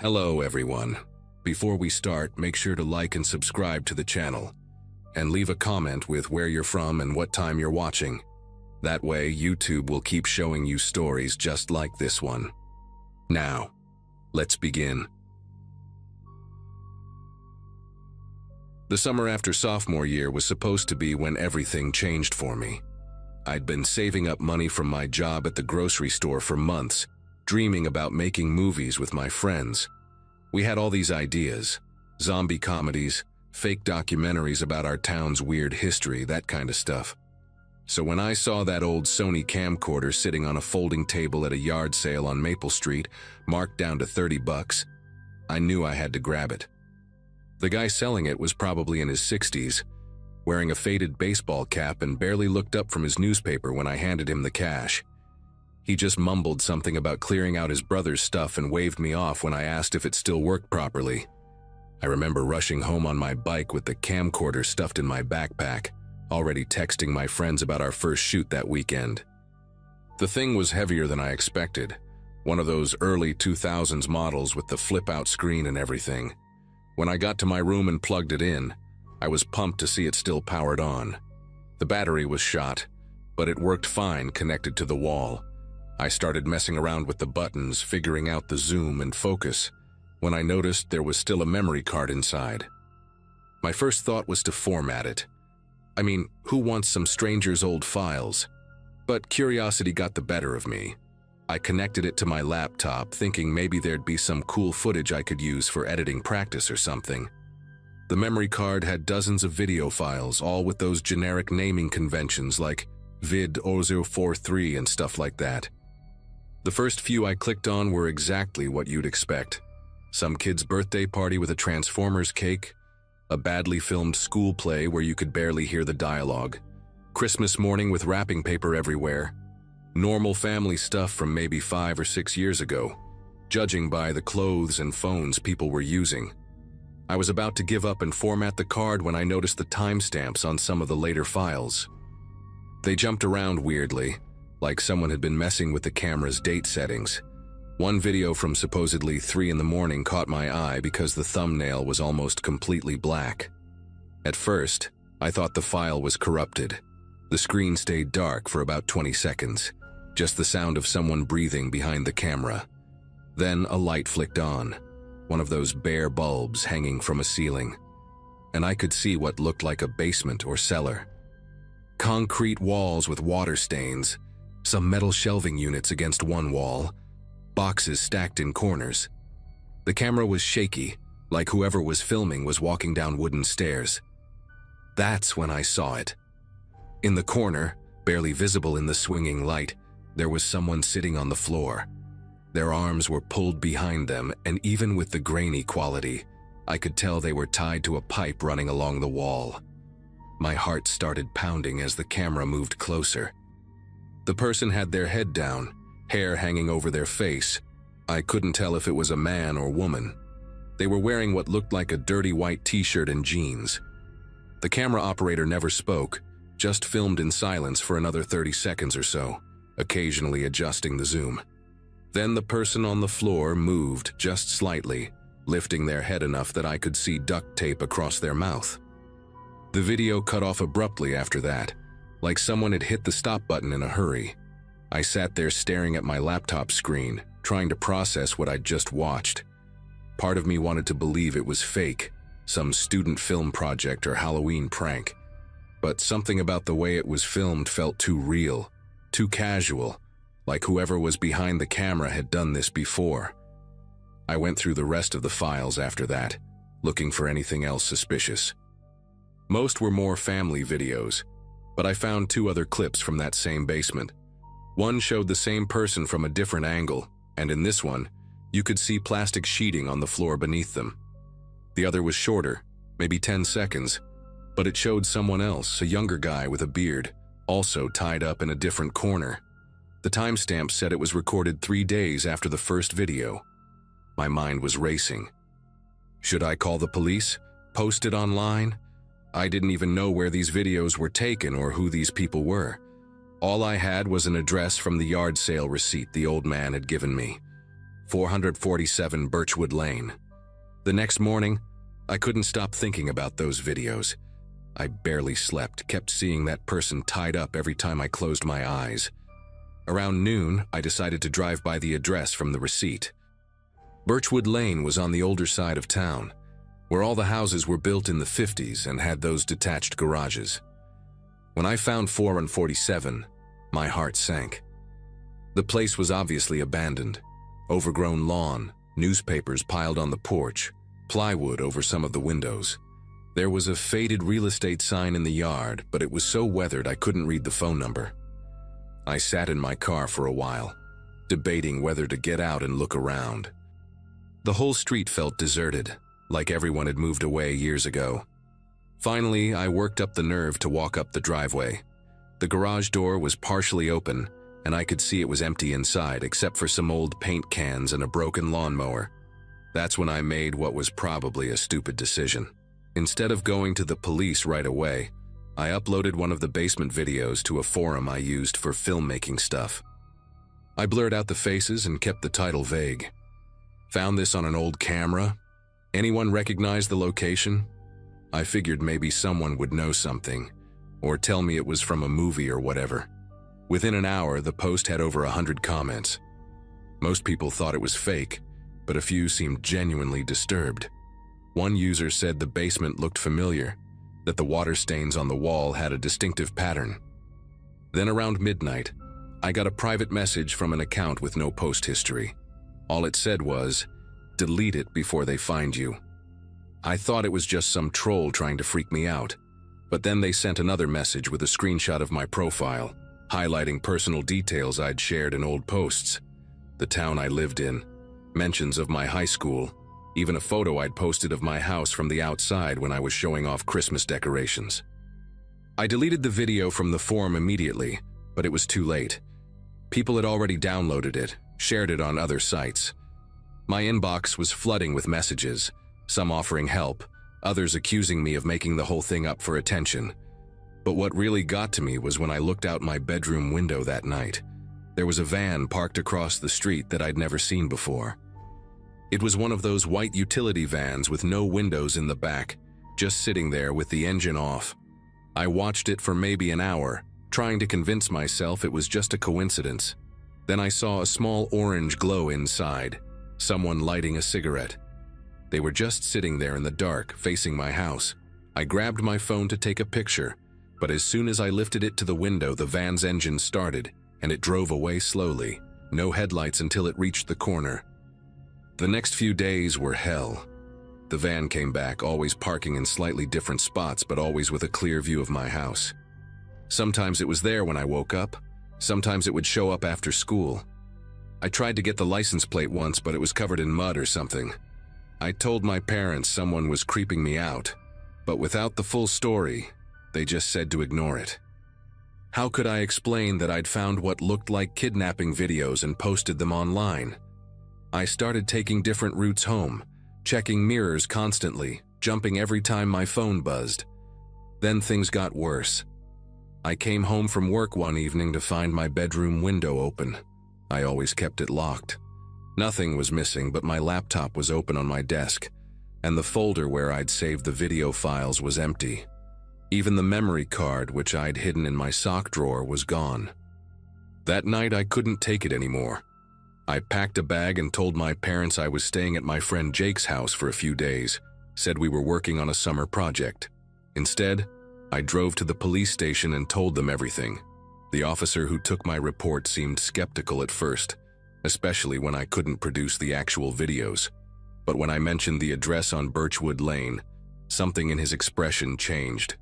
Hello everyone. Before we start, make sure to like and subscribe to the channel, and leave a comment with where you're from and what time you're watching. That way, YouTube will keep showing you stories just like this one. Now, let's begin. The summer after sophomore year was supposed to be when everything changed for me. I'd been saving up money from my job at the grocery store for months, dreaming about making movies with my friends. We had all these ideas: zombie comedies, fake documentaries about our town's weird history, that kind of stuff. So when I saw that old Sony camcorder sitting on a folding table at a yard sale on Maple Street, marked down to $30, I knew I had to grab it. The guy selling it was probably in his 60s, wearing a faded baseball cap, and barely looked up from his newspaper when I handed him the cash. He just mumbled something about clearing out his brother's stuff and waved me off when I asked if it still worked properly. I remember rushing home on my bike with the camcorder stuffed in my backpack, already texting my friends about our first shoot that weekend. The thing was heavier than I expected, one of those early 2000s models with the flip-out screen and everything. When I got to my room and plugged it in, I was pumped to see it still powered on. The battery was shot, but it worked fine connected to the wall. I started messing around with the buttons, figuring out the zoom and focus, when I noticed there was still a memory card inside. My first thought was to format it. I mean, who wants some stranger's old files? But curiosity got the better of me. I connected it to my laptop, thinking maybe there'd be some cool footage I could use for editing practice or something. The memory card had dozens of video files, all with those generic naming conventions like vid043 and stuff like that. The first few I clicked on were exactly what you'd expect. Some kid's birthday party with a Transformers cake, a badly filmed school play where you could barely hear the dialogue, Christmas morning with wrapping paper everywhere, normal family stuff from maybe 5 or 6 years ago, judging by the clothes and phones people were using. I was about to give up and format the card when I noticed the timestamps on some of the later files. They jumped around weirdly, like someone had been messing with the camera's date settings. One video from supposedly 3 in the morning caught my eye because the thumbnail was almost completely black. At first, I thought the file was corrupted. The screen stayed dark for about 20 seconds, just the sound of someone breathing behind the camera. Then a light flicked on, one of those bare bulbs hanging from a ceiling, and I could see what looked like a basement or cellar. Concrete walls with water stains, some metal shelving units against one wall, boxes stacked in corners. The camera was shaky, like whoever was filming was walking down wooden stairs. That's when I saw it. In the corner, barely visible in the swinging light, there was someone sitting on the floor. Their arms were pulled behind them, and even with the grainy quality, I could tell they were tied to a pipe running along the wall. My heart started pounding as the camera moved closer. The person had their head down, hair hanging over their face. I couldn't tell if it was a man or woman. They were wearing what looked like a dirty white t-shirt and jeans. The camera operator never spoke, just filmed in silence for another 30 seconds or so, occasionally adjusting the zoom. Then the person on the floor moved just slightly, lifting their head enough that I could see duct tape across their mouth. The video cut off abruptly after that, like someone had hit the stop button in a hurry. I sat there staring at my laptop screen, trying to process what I'd just watched. Part of me wanted to believe it was fake, some student film project or Halloween prank. But something about the way it was filmed felt too real, too casual, like whoever was behind the camera had done this before. I went through the rest of the files after that, looking for anything else suspicious. Most were more family videos, but I found 2 other clips from that same basement. One showed the same person from a different angle, and in this one, you could see plastic sheeting on the floor beneath them. The other was shorter, maybe 10 seconds, but it showed someone else, a younger guy with a beard, also tied up in a different corner. The timestamp said it was recorded 3 days after the first video. My mind was racing. Should I call the police? Post it online? I didn't even know where these videos were taken or who these people were. All I had was an address from the yard sale receipt the old man had given me. 447 Birchwood Lane. The next morning, I couldn't stop thinking about those videos. I barely slept, kept seeing that person tied up every time I closed my eyes. Around noon, I decided to drive by the address from the receipt. Birchwood Lane was on the older side of town, where all the houses were built in the 50s and had those detached garages. When I found 447, my heart sank. The place was obviously abandoned. Overgrown lawn, newspapers piled on the porch, plywood over some of the windows. There was a faded real estate sign in the yard, but it was so weathered I couldn't read the phone number. I sat in my car for a while, debating whether to get out and look around. The whole street felt deserted, like everyone had moved away years ago. Finally, I worked up the nerve to walk up the driveway. The garage door was partially open, and I could see it was empty inside except for some old paint cans and a broken lawnmower. That's when I made what was probably a stupid decision. Instead of going to the police right away, I uploaded one of the basement videos to a forum I used for filmmaking stuff. I blurred out the faces and kept the title vague. Found this on an old camera. Anyone recognize the location? I figured maybe someone would know something, or tell me it was from a movie or whatever. Within an hour, the post had over 100 comments. Most people thought it was fake, but a few seemed genuinely disturbed. One user said the basement looked familiar, that the water stains on the wall had a distinctive pattern. Then around midnight, I got a private message from an account with no post history. All it said was, "Delete it before they find you." I thought it was just some troll trying to freak me out, but then they sent another message with a screenshot of my profile, highlighting personal details I'd shared in old posts. The town I lived in, mentions of my high school, even a photo I'd posted of my house from the outside when I was showing off Christmas decorations. I deleted the video from the forum immediately, but it was too late. People had already downloaded it, shared it on other sites. My inbox was flooding with messages, some offering help, others accusing me of making the whole thing up for attention. But what really got to me was when I looked out my bedroom window that night. There was a van parked across the street that I'd never seen before. It was one of those white utility vans with no windows in the back, just sitting there with the engine off. I watched it for maybe an hour, trying to convince myself it was just a coincidence. Then I saw a small orange glow inside, someone lighting a cigarette. They were just sitting there in the dark, facing my house. I grabbed my phone to take a picture, but as soon as I lifted it to the window, the van's engine started, and it drove away slowly, no headlights until it reached the corner. The next few days were hell. The van came back, always parking in slightly different spots, but always with a clear view of my house. Sometimes it was there when I woke up, sometimes it would show up after school. I tried to get the license plate once, but it was covered in mud or something. I told my parents someone was creeping me out, but without the full story, they just said to ignore it. How could I explain that I'd found what looked like kidnapping videos and posted them online? I started taking different routes home, checking mirrors constantly, jumping every time my phone buzzed. Then things got worse. I came home from work one evening to find my bedroom window open. I always kept it locked. Nothing was missing, but my laptop was open on my desk, and the folder where I'd saved the video files was empty. Even the memory card, which I'd hidden in my sock drawer, was gone. That night, I couldn't take it anymore. I packed a bag and told my parents I was staying at my friend Jake's house for a few days, said we were working on a summer project. Instead, I drove to the police station and told them everything. The officer who took my report seemed skeptical at first, especially when I couldn't produce the actual videos. But when I mentioned the address on Birchwood Lane, something in his expression changed.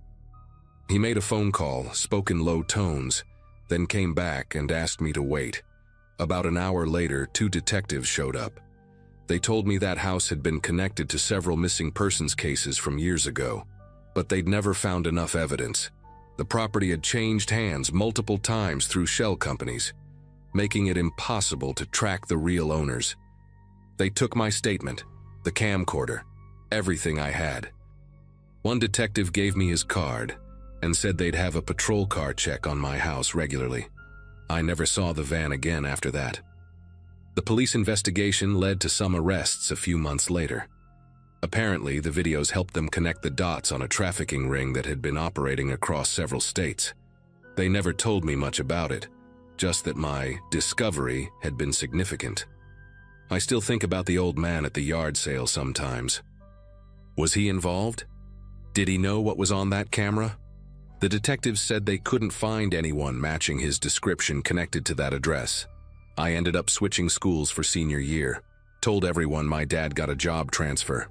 He made a phone call, spoke in low tones, then came back and asked me to wait. About an hour later, 2 detectives showed up. They told me that house had been connected to several missing persons cases from years ago, but they'd never found enough evidence. The property had changed hands multiple times through shell companies, making it impossible to track the real owners. They took my statement, the camcorder, everything I had. One detective gave me his card and said they'd have a patrol car check on my house regularly. I never saw the van again after that. The police investigation led to some arrests a few months later. Apparently, the videos helped them connect the dots on a trafficking ring that had been operating across several states. They never told me much about it, just that my discovery had been significant. I still think about the old man at the yard sale sometimes. Was he involved? Did he know what was on that camera? The detectives said they couldn't find anyone matching his description connected to that address. I ended up switching schools for senior year, told everyone my dad got a job transfer.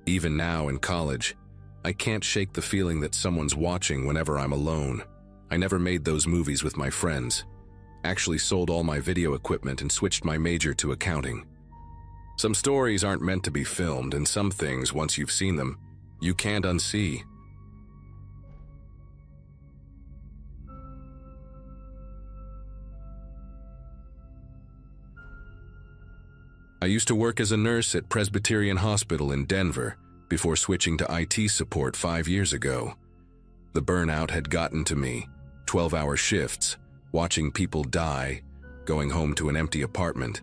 Even now in college, I can't shake the feeling that someone's watching whenever I'm alone. I never made those movies with my friends. Actually sold all my video equipment and switched my major to accounting. Some stories aren't meant to be filmed, and some things, once you've seen them, you can't unsee. I used to work as a nurse at Presbyterian Hospital in Denver before switching to IT support 5 years ago. The burnout had gotten to me, 12-hour shifts, watching people die, going home to an empty apartment.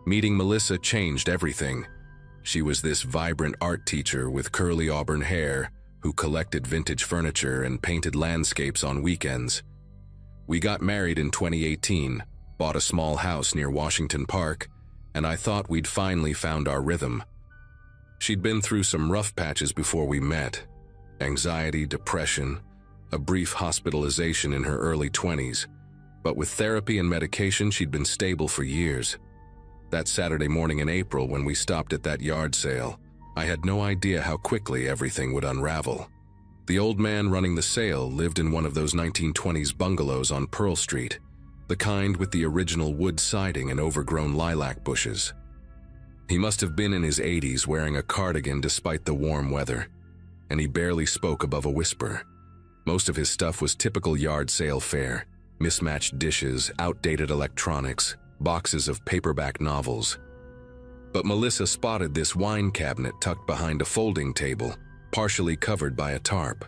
Meeting Melissa changed everything. She was this vibrant art teacher with curly auburn hair who collected vintage furniture and painted landscapes on weekends. We got married in 2018, bought a small house near Washington Park, and I thought we'd finally found our rhythm. She'd been through some rough patches before we met. Anxiety, depression, a brief hospitalization in her early 20s. But with therapy and medication, she'd been stable for years. That Saturday morning in April when we stopped at that yard sale, I had no idea how quickly everything would unravel. The old man running the sale lived in one of those 1920s bungalows on Pearl Street, the kind with the original wood siding and overgrown lilac bushes. He must have been in his 80s wearing a cardigan despite the warm weather, and he barely spoke above a whisper. Most of his stuff was typical yard sale fare: mismatched dishes, outdated electronics, boxes of paperback novels. But Melissa spotted this wine cabinet tucked behind a folding table, partially covered by a tarp.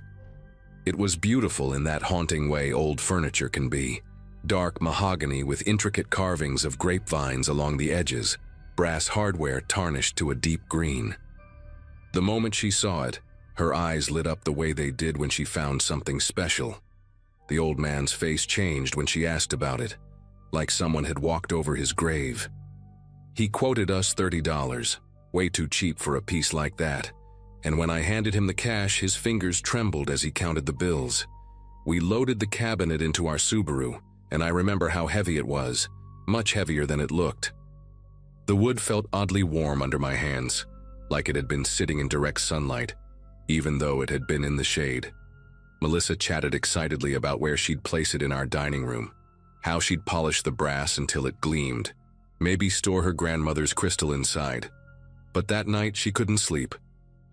It was beautiful in that haunting way old furniture can be. Dark mahogany with intricate carvings of grapevines along the edges, brass hardware tarnished to a deep green. The moment she saw it, her eyes lit up the way they did when she found something special. The old man's face changed when she asked about it, like someone had walked over his grave. He quoted us $30, way too cheap for a piece like that, and when I handed him the cash, his fingers trembled as he counted the bills. We loaded the cabinet into our Subaru, and I remember how heavy it was, much heavier than it looked. The wood felt oddly warm under my hands, like it had been sitting in direct sunlight, even though it had been in the shade. Melissa chatted excitedly about where she'd place it in our dining room, how she'd polish the brass until it gleamed, maybe store her grandmother's crystal inside. But that night she couldn't sleep.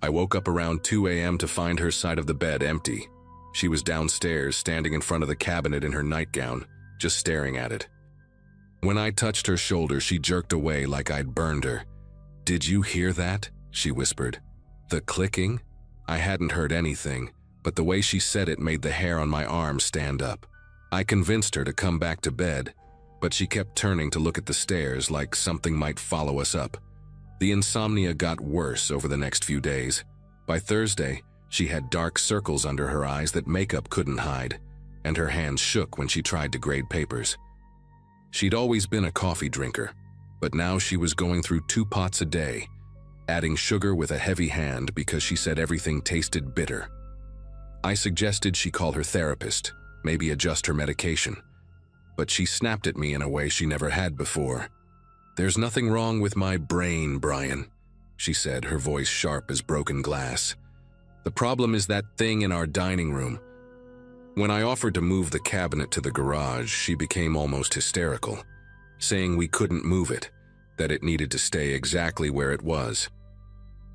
I woke up around 2 a.m. to find her side of the bed empty. She was downstairs, standing in front of the cabinet in her nightgown, just staring at it. When I touched her shoulder, she jerked away like I'd burned her. "Did you hear that?" she whispered. "The clicking?" I hadn't heard anything, but the way she said it made the hair on my arm stand up. I convinced her to come back to bed, but she kept turning to look at the stairs like something might follow us up. The insomnia got worse over the next few days. By Thursday, she had dark circles under her eyes that makeup couldn't hide, and her hands shook when she tried to grade papers. She'd always been a coffee drinker, but now she was going through 2 pots a day, adding sugar with a heavy hand because she said everything tasted bitter. I suggested she call her therapist, maybe adjust her medication, but she snapped at me in a way she never had before. "There's nothing wrong with my brain, Brian," she said, her voice sharp as broken glass. "The problem is that thing in our dining room." When I offered to move the cabinet to the garage, she became almost hysterical, saying we couldn't move it, that it needed to stay exactly where it was.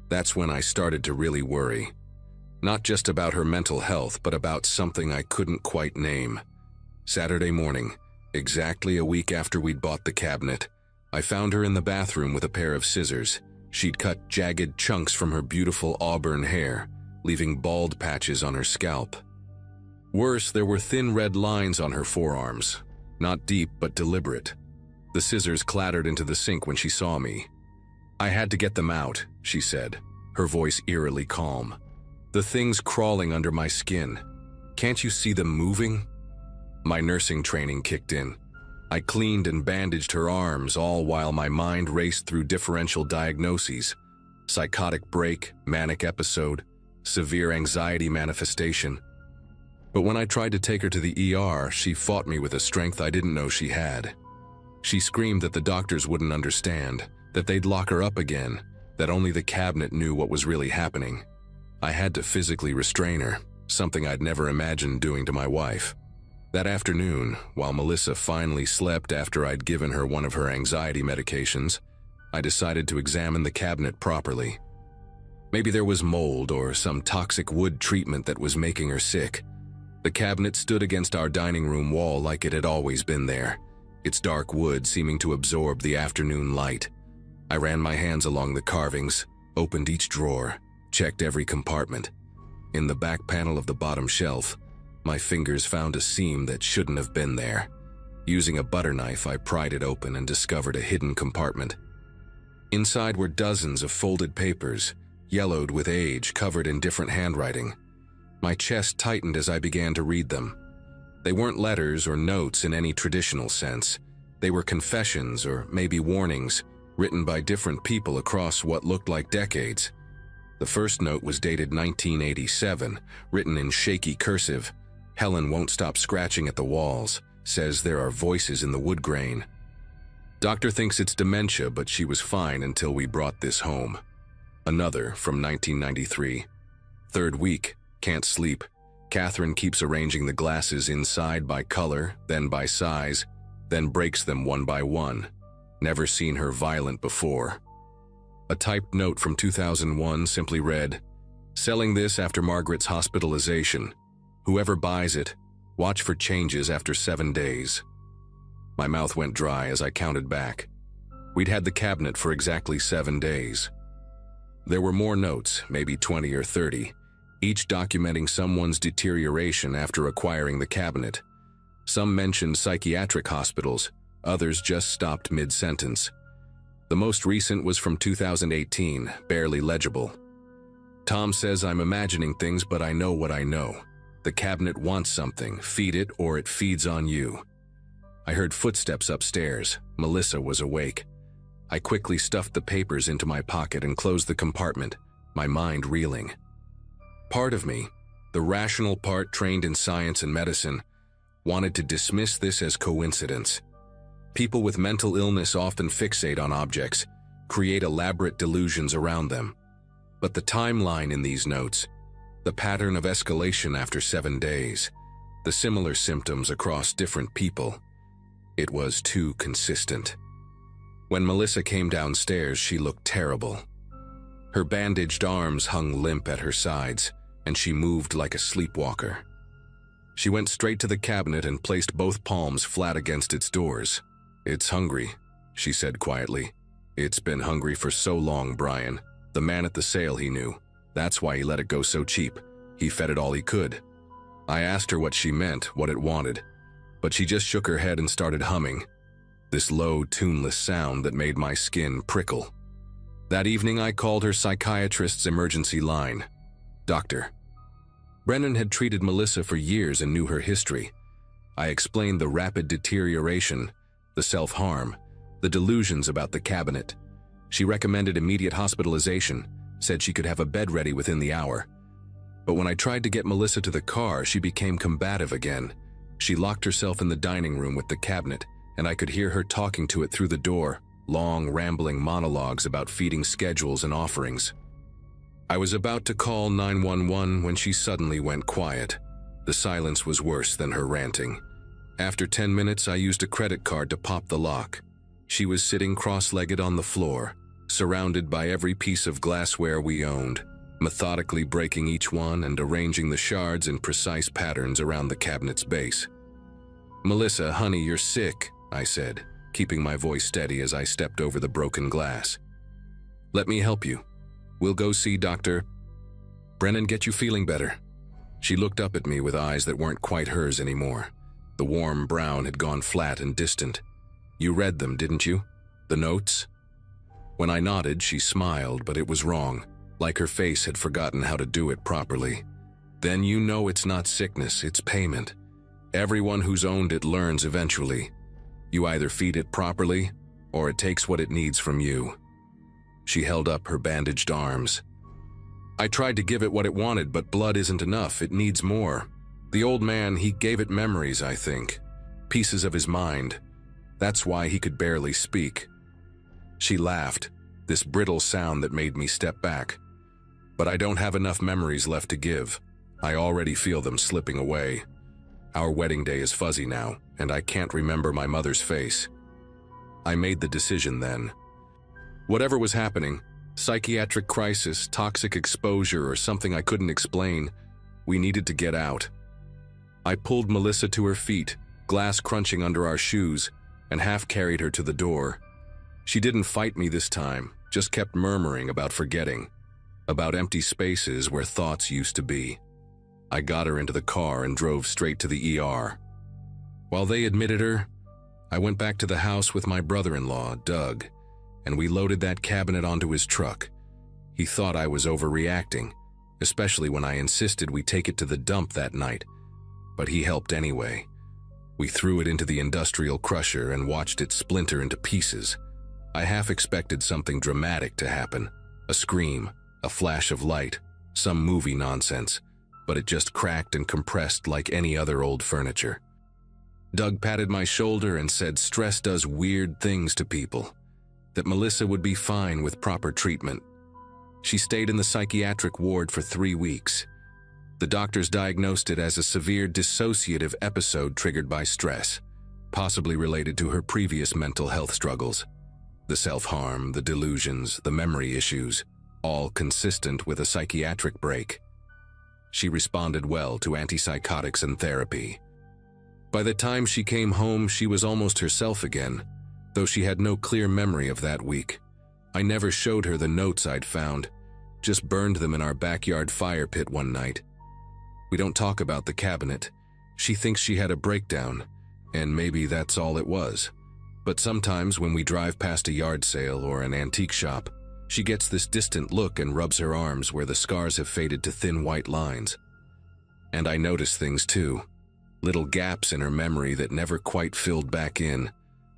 That's when I started to really worry. Not just about her mental health, but about something I couldn't quite name. Saturday morning, exactly a week after we'd bought the cabinet, I found her in the bathroom with a pair of scissors. She'd cut jagged chunks from her beautiful auburn hair, leaving bald patches on her scalp. Worse, there were thin red lines on her forearms, not deep but deliberate. The The scissors clattered into the sink when she saw me. "I had to get them out," she said, her voice eerily calm. "The thing's crawling under my skin. Can't you see them moving?" My nursing training kicked in. I cleaned and bandaged her arms, all while my mind raced through differential diagnoses: psychotic break, manic episode, severe anxiety manifestation. But when I tried to take her to the ER, she fought me with a strength I didn't know she had. She screamed that the doctors wouldn't understand, that they'd lock her up again, that only the cabinet knew what was really happening. I had to physically restrain her, something I'd never imagined doing to my wife. That afternoon, while Melissa finally slept after I'd given her one of her anxiety medications, I decided to examine the cabinet properly. Maybe there was mold or some toxic wood treatment that was making her sick. The cabinet stood against our dining room wall like it had always been there, its dark wood seeming to absorb the afternoon light. I ran my hands along the carvings, opened each drawer, checked every compartment. In the back panel of the bottom shelf, my fingers found a seam that shouldn't have been there. Using a butter knife, I pried it open and discovered a hidden compartment. Inside were dozens of folded papers, yellowed with age, covered in different handwriting. My chest tightened as I began to read them. They weren't letters or notes in any traditional sense. They were confessions or maybe warnings, written by different people across what looked like decades. The first note was dated 1987, written in shaky cursive. "Helen won't stop scratching at the walls, says there are voices in the wood grain. Doctor thinks it's dementia, but she was fine until we brought this home." Another from 1993. "Third week, can't sleep. Catherine keeps arranging the glasses inside by color, then by size, then breaks them one by one. Never seen her violent before." A typed note from 2001 simply read, "Selling this after Margaret's hospitalization. Whoever buys it, watch for changes after 7 days." My mouth went dry as I counted back. We'd had the cabinet for exactly 7 days. There were more notes, maybe 20 or 30, each documenting someone's deterioration after acquiring the cabinet. Some mentioned psychiatric hospitals, others just stopped mid-sentence. The most recent was from 2018, barely legible. "Tom says I'm imagining things, but I know what I know. The cabinet wants something, feed it or it feeds on you." I heard footsteps upstairs. Melissa was awake. I quickly stuffed the papers into my pocket and closed the compartment, my mind reeling. Part of me, the rational part trained in science and medicine, wanted to dismiss this as coincidence. People with mental illness often fixate on objects, create elaborate delusions around them. But the timeline in these notes, the pattern of escalation after 7 days, the similar symptoms across different people, it was too consistent. When Melissa came downstairs, she looked terrible. Her bandaged arms hung limp at her sides, and she moved like a sleepwalker. She went straight to the cabinet and placed both palms flat against its doors. "It's hungry," she said quietly. "It's been hungry for so long, Brian. The man at the sale he knew. That's why he let it go so cheap. He fed it all he could." I asked her what she meant, what it wanted, but she just shook her head and started humming, this low, tuneless sound that made my skin prickle. That evening, I called her psychiatrist's emergency line. "Doctor." Brennan had treated Melissa for years and knew her history. I explained the rapid deterioration, the self-harm, the delusions about the cabinet. She recommended immediate hospitalization, said she could have a bed ready within the hour. But when I tried to get Melissa to the car, she became combative again. She locked herself in the dining room with the cabinet, and I could hear her talking to it through the door, long, rambling monologues about feeding schedules and offerings. I was about to call 911 when she suddenly went quiet. The silence was worse than her ranting. After 10 minutes, I used a credit card to pop the lock. She was sitting cross-legged on the floor, surrounded by every piece of glassware we owned, methodically breaking each one and arranging the shards in precise patterns around the cabinet's base. "Melissa, honey, you're sick," I said, keeping my voice steady as I stepped over the broken glass. "Let me help you. We'll go see Dr. Brennan, get you feeling better." She looked up at me with eyes that weren't quite hers anymore. The warm brown had gone flat and distant. You read them, didn't you? The notes? When I nodded, she smiled, but it was wrong, like her face had forgotten how to do it properly. Then you know it's not sickness, it's payment. Everyone who's owned it learns eventually. You either feed it properly, or it takes what it needs from you. She held up her bandaged arms. I tried to give it what it wanted, but blood isn't enough, it needs more. The old man, he gave it memories, I think. Pieces of his mind. That's why he could barely speak. She laughed, this brittle sound that made me step back. But I don't have enough memories left to give. I already feel them slipping away. Our wedding day is fuzzy now, and I can't remember my mother's face. I made the decision then. Whatever was happening, psychiatric crisis, toxic exposure, or something I couldn't explain, we needed to get out. I pulled Melissa to her feet, glass crunching under our shoes, and half carried her to the door. She didn't fight me this time, just kept murmuring about forgetting, about empty spaces where thoughts used to be. I got her into the car and drove straight to the ER. While they admitted her, I went back to the house with my brother-in-law, Doug, and we loaded that cabinet onto his truck. He thought I was overreacting, especially when I insisted we take it to the dump that night, but he helped anyway. We threw it into the industrial crusher and watched it splinter into pieces. I half expected something dramatic to happen, a scream, a flash of light, some movie nonsense, but it just cracked and compressed like any other old furniture. Doug patted my shoulder and said stress does weird things to people, that Melissa would be fine with proper treatment. She stayed in the psychiatric ward for 3 weeks. The doctors diagnosed it as a severe dissociative episode triggered by stress, possibly related to her previous mental health struggles. The self-harm, the delusions, the memory issues, all consistent with a psychiatric break. She responded well to antipsychotics and therapy. By the time she came home, she was almost herself again, though she had no clear memory of that week. I never showed her the notes I'd found, just burned them in our backyard fire pit one night. We don't talk about the cabinet. She thinks she had a breakdown, and maybe that's all it was. But sometimes when we drive past a yard sale or an antique shop, she gets this distant look and rubs her arms where the scars have faded to thin white lines. And I notice things too, little gaps in her memory that never quite filled back in,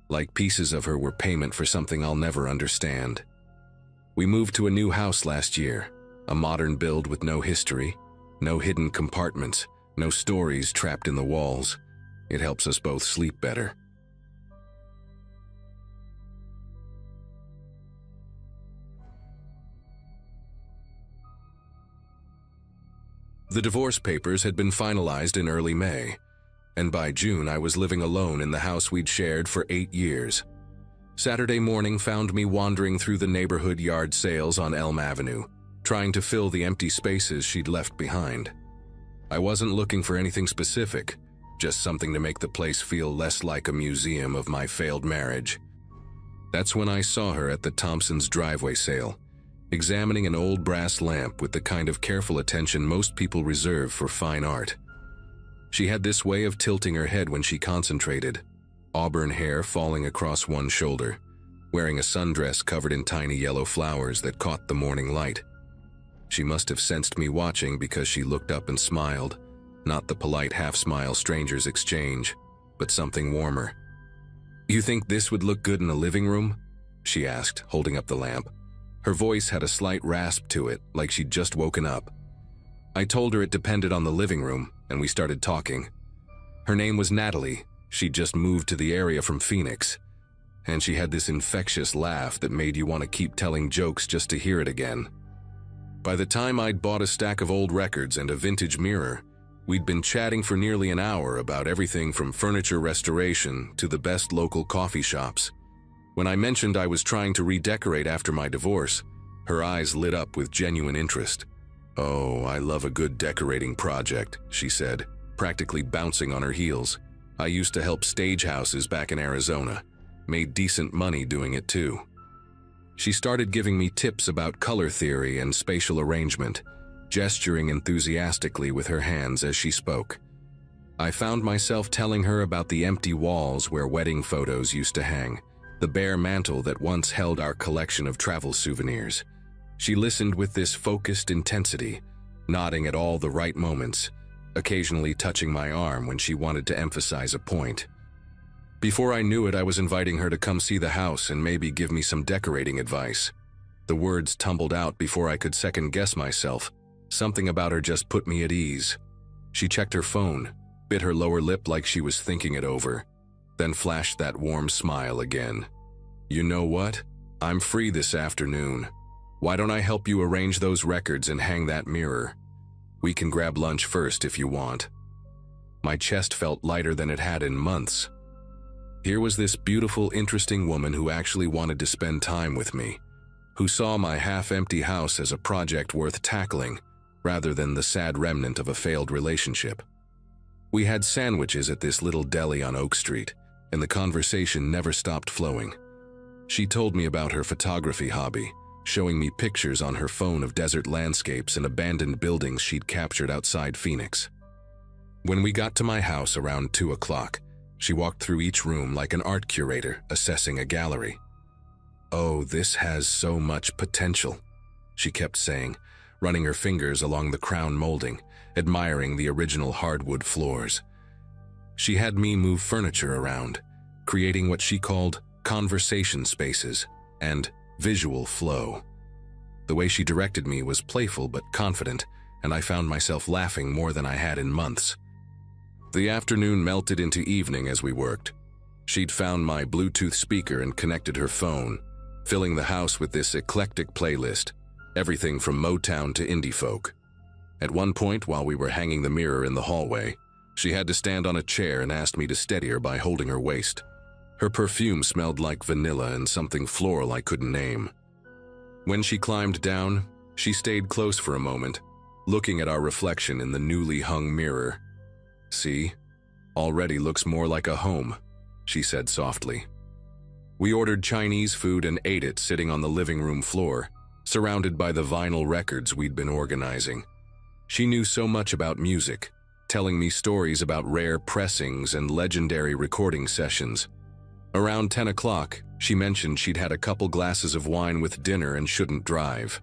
like pieces of her were payment for something I'll never understand. We moved to a new house last year, a modern build with no history, no hidden compartments, no stories trapped in the walls. It helps us both sleep better. The divorce papers had been finalized in early May, and by June I was living alone in the house we'd shared for 8 years. Saturday morning found me wandering through the neighborhood yard sales on Elm Avenue, trying to fill the empty spaces she'd left behind. I wasn't looking for anything specific, just something to make the place feel less like a museum of my failed marriage. That's when I saw her at the Thompsons' driveway sale, examining an old brass lamp with the kind of careful attention most people reserve for fine art. She had this way of tilting her head when she concentrated, auburn hair falling across one shoulder, wearing a sundress covered in tiny yellow flowers that caught the morning light. She must have sensed me watching because she looked up and smiled, not the polite half-smile strangers exchange, but something warmer. "You think this would look good in a living room?" she asked, holding up the lamp. Her voice had a slight rasp to it, like she'd just woken up. I told her it depended on the living room, and we started talking. Her name was Natalie. She'd just moved to the area from Phoenix, and she had this infectious laugh that made you want to keep telling jokes just to hear it again. By the time I'd bought a stack of old records and a vintage mirror, we'd been chatting for nearly an hour about everything from furniture restoration to the best local coffee shops. When I mentioned I was trying to redecorate after my divorce, her eyes lit up with genuine interest. "Oh, I love a good decorating project," she said, practically bouncing on her heels. "I used to help stage houses back in Arizona. Made decent money doing it too." She started giving me tips about color theory and spatial arrangement, gesturing enthusiastically with her hands as she spoke. I found myself telling her about the empty walls where wedding photos used to hang, the bare mantle that once held our collection of travel souvenirs. She listened with this focused intensity, nodding at all the right moments, occasionally touching my arm when she wanted to emphasize a point. Before I knew it, I was inviting her to come see the house and maybe give me some decorating advice. The words tumbled out before I could second-guess myself. Something about her just put me at ease. She checked her phone, bit her lower lip like she was thinking it over, then flashed that warm smile again. "You know what? I'm free this afternoon. Why don't I help you arrange those records and hang that mirror? We can grab lunch first if you want." My chest felt lighter than it had in months. Here was this beautiful, interesting woman who actually wanted to spend time with me, who saw my half-empty house as a project worth tackling, rather than the sad remnant of a failed relationship. We had sandwiches at this little deli on Oak Street, and the conversation never stopped flowing. She told me about her photography hobby, showing me pictures on her phone of desert landscapes and abandoned buildings she'd captured outside Phoenix. When we got to my house around 2 o'clock, she walked through each room like an art curator assessing a gallery. "Oh, this has so much potential," she kept saying, running her fingers along the crown molding, admiring the original hardwood floors. She had me move furniture around, creating what she called conversation spaces and visual flow. The way she directed me was playful but confident, and I found myself laughing more than I had in months. The afternoon melted into evening as we worked. She'd found my Bluetooth speaker and connected her phone, filling the house with this eclectic playlist, everything from Motown to indie folk. At one point, while we were hanging the mirror in the hallway, she had to stand on a chair and asked me to steady her by holding her waist. Her perfume smelled like vanilla and something floral I couldn't name. When she climbed down, she stayed close for a moment, looking at our reflection in the newly hung mirror. "See, already looks more like a home," she said softly. We ordered Chinese food and ate it sitting on the living room floor, surrounded by the vinyl records we'd been organizing. She knew so much about music, telling me stories about rare pressings and legendary recording sessions. Around 10 o'clock, she mentioned she'd had a couple glasses of wine with dinner and shouldn't drive.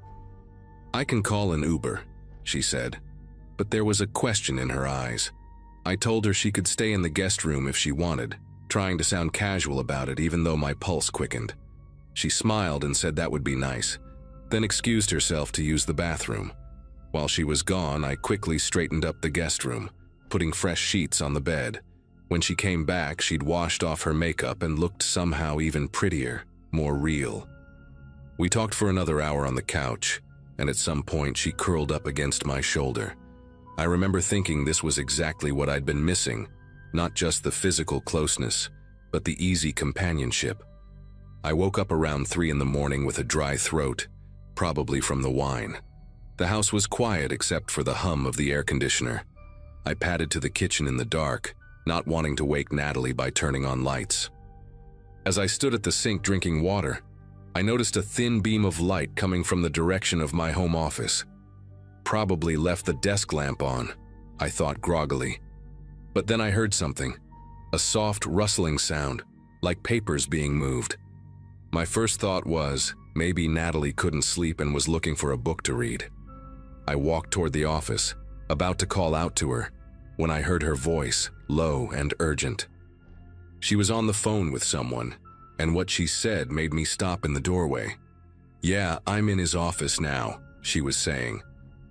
"I can call an Uber," she said, but there was a question in her eyes. I told her she could stay in the guest room if she wanted, trying to sound casual about it even though my pulse quickened. She smiled and said that would be nice, then excused herself to use the bathroom. While she was gone, I quickly straightened up the guest room, putting fresh sheets on the bed. When she came back, she'd washed off her makeup and looked somehow even prettier, more real. We talked for another hour on the couch, and at some point she curled up against my shoulder. I remember thinking this was exactly what I'd been missing, not just the physical closeness, but the easy companionship. I woke up around 3 in the morning with a dry throat, probably from the wine. The house was quiet except for the hum of the air conditioner. I padded to the kitchen in the dark, not wanting to wake Natalie by turning on lights. As I stood at the sink drinking water, I noticed a thin beam of light coming from the direction of my home office. Probably left the desk lamp on, I thought groggily. But then I heard something, a soft rustling sound, like papers being moved. My first thought was, maybe Natalie couldn't sleep and was looking for a book to read. I walked toward the office, about to call out to her, when I heard her voice, low and urgent. She was on the phone with someone, and what she said made me stop in the doorway. "Yeah, I'm in his office now," she was saying.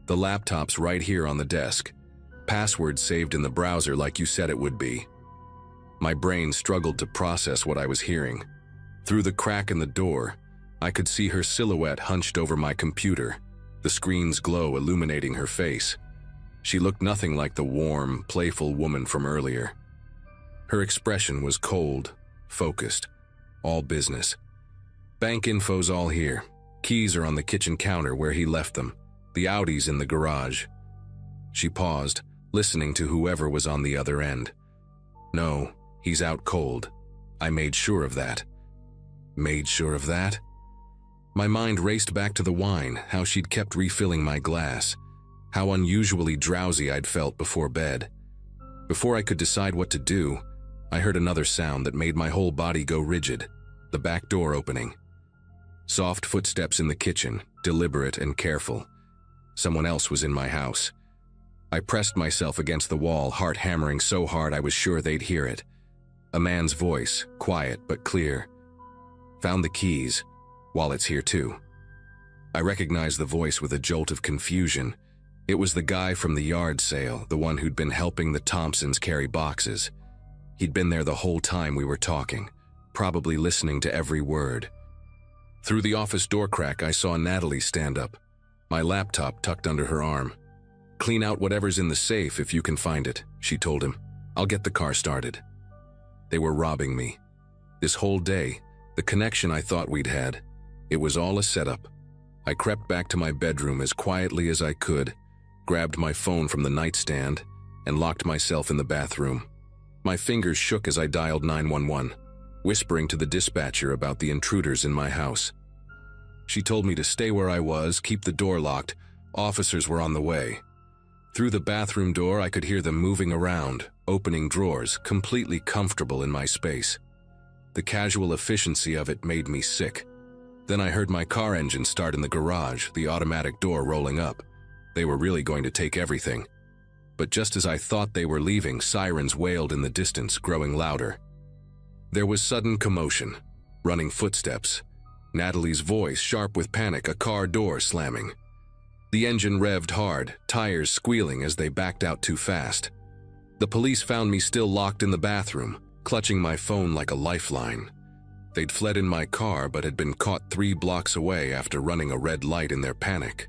"The laptop's right here on the desk. Password saved in the browser like you said it would be." My brain struggled to process what I was hearing. Through the crack in the door, I could see her silhouette hunched over my computer, the screen's glow illuminating her face. She looked nothing like the warm, playful woman from earlier. Her expression was cold, focused, all business. "Bank info's all here. Keys are on the kitchen counter where he left them. The Audi's in the garage." She paused, listening to whoever was on the other end. "No, he's out cold. I made sure of that." Made sure of that? My mind raced back to the wine, how she'd kept refilling my glass, how unusually drowsy I'd felt before bed. Before I could decide what to do, I heard another sound that made my whole body go rigid, the back door opening. Soft footsteps in the kitchen, deliberate and careful. Someone else was in my house. I pressed myself against the wall, heart hammering so hard I was sure they'd hear it. A man's voice, quiet but clear. "Found the keys. Wallet's here too." I recognized the voice with a jolt of confusion. It was the guy from the yard sale, the one who'd been helping the Thompsons carry boxes. He'd been there the whole time we were talking, probably listening to every word. Through the office door crack, I saw Natalie stand up, my laptop tucked under her arm. "Clean out whatever's in the safe if you can find it," she told him. "I'll get the car started." They were robbing me. This whole day, the connection I thought we'd had, it was all a setup. I crept back to my bedroom as quietly as I could, grabbed my phone from the nightstand, and locked myself in the bathroom. My fingers shook as I dialed 911, whispering to the dispatcher about the intruders in my house. She told me to stay where I was, keep the door locked. Officers were on the way. Through the bathroom door, I could hear them moving around, opening drawers, completely comfortable in my space. The casual efficiency of it made me sick. Then I heard my car engine start in the garage, the automatic door rolling up. They were really going to take everything. But just as I thought they were leaving, sirens wailed in the distance, growing louder. There was sudden commotion, running footsteps. Natalie's voice, sharp with panic, a car door slamming. The engine revved hard, tires squealing as they backed out too fast. The police found me still locked in the bathroom, clutching my phone like a lifeline. They'd fled in my car but had been caught 3 blocks away after running a red light in their panic.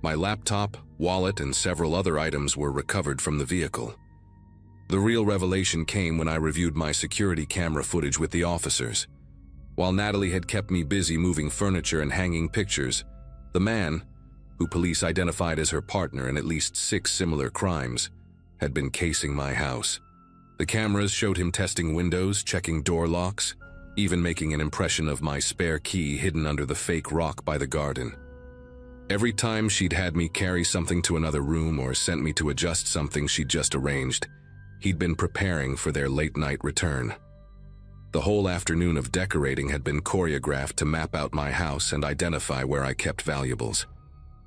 My laptop, wallet, and several other items were recovered from the vehicle. The real revelation came when I reviewed my security camera footage with the officers. While Natalie had kept me busy moving furniture and hanging pictures, the man, who police identified as her partner in at least 6 similar crimes, had been casing my house. The cameras showed him testing windows, checking door locks, even making an impression of my spare key hidden under the fake rock by the garden. Every time she'd had me carry something to another room or sent me to adjust something she'd just arranged, he'd been preparing for their late-night return. The whole afternoon of decorating had been choreographed to map out my house and identify where I kept valuables.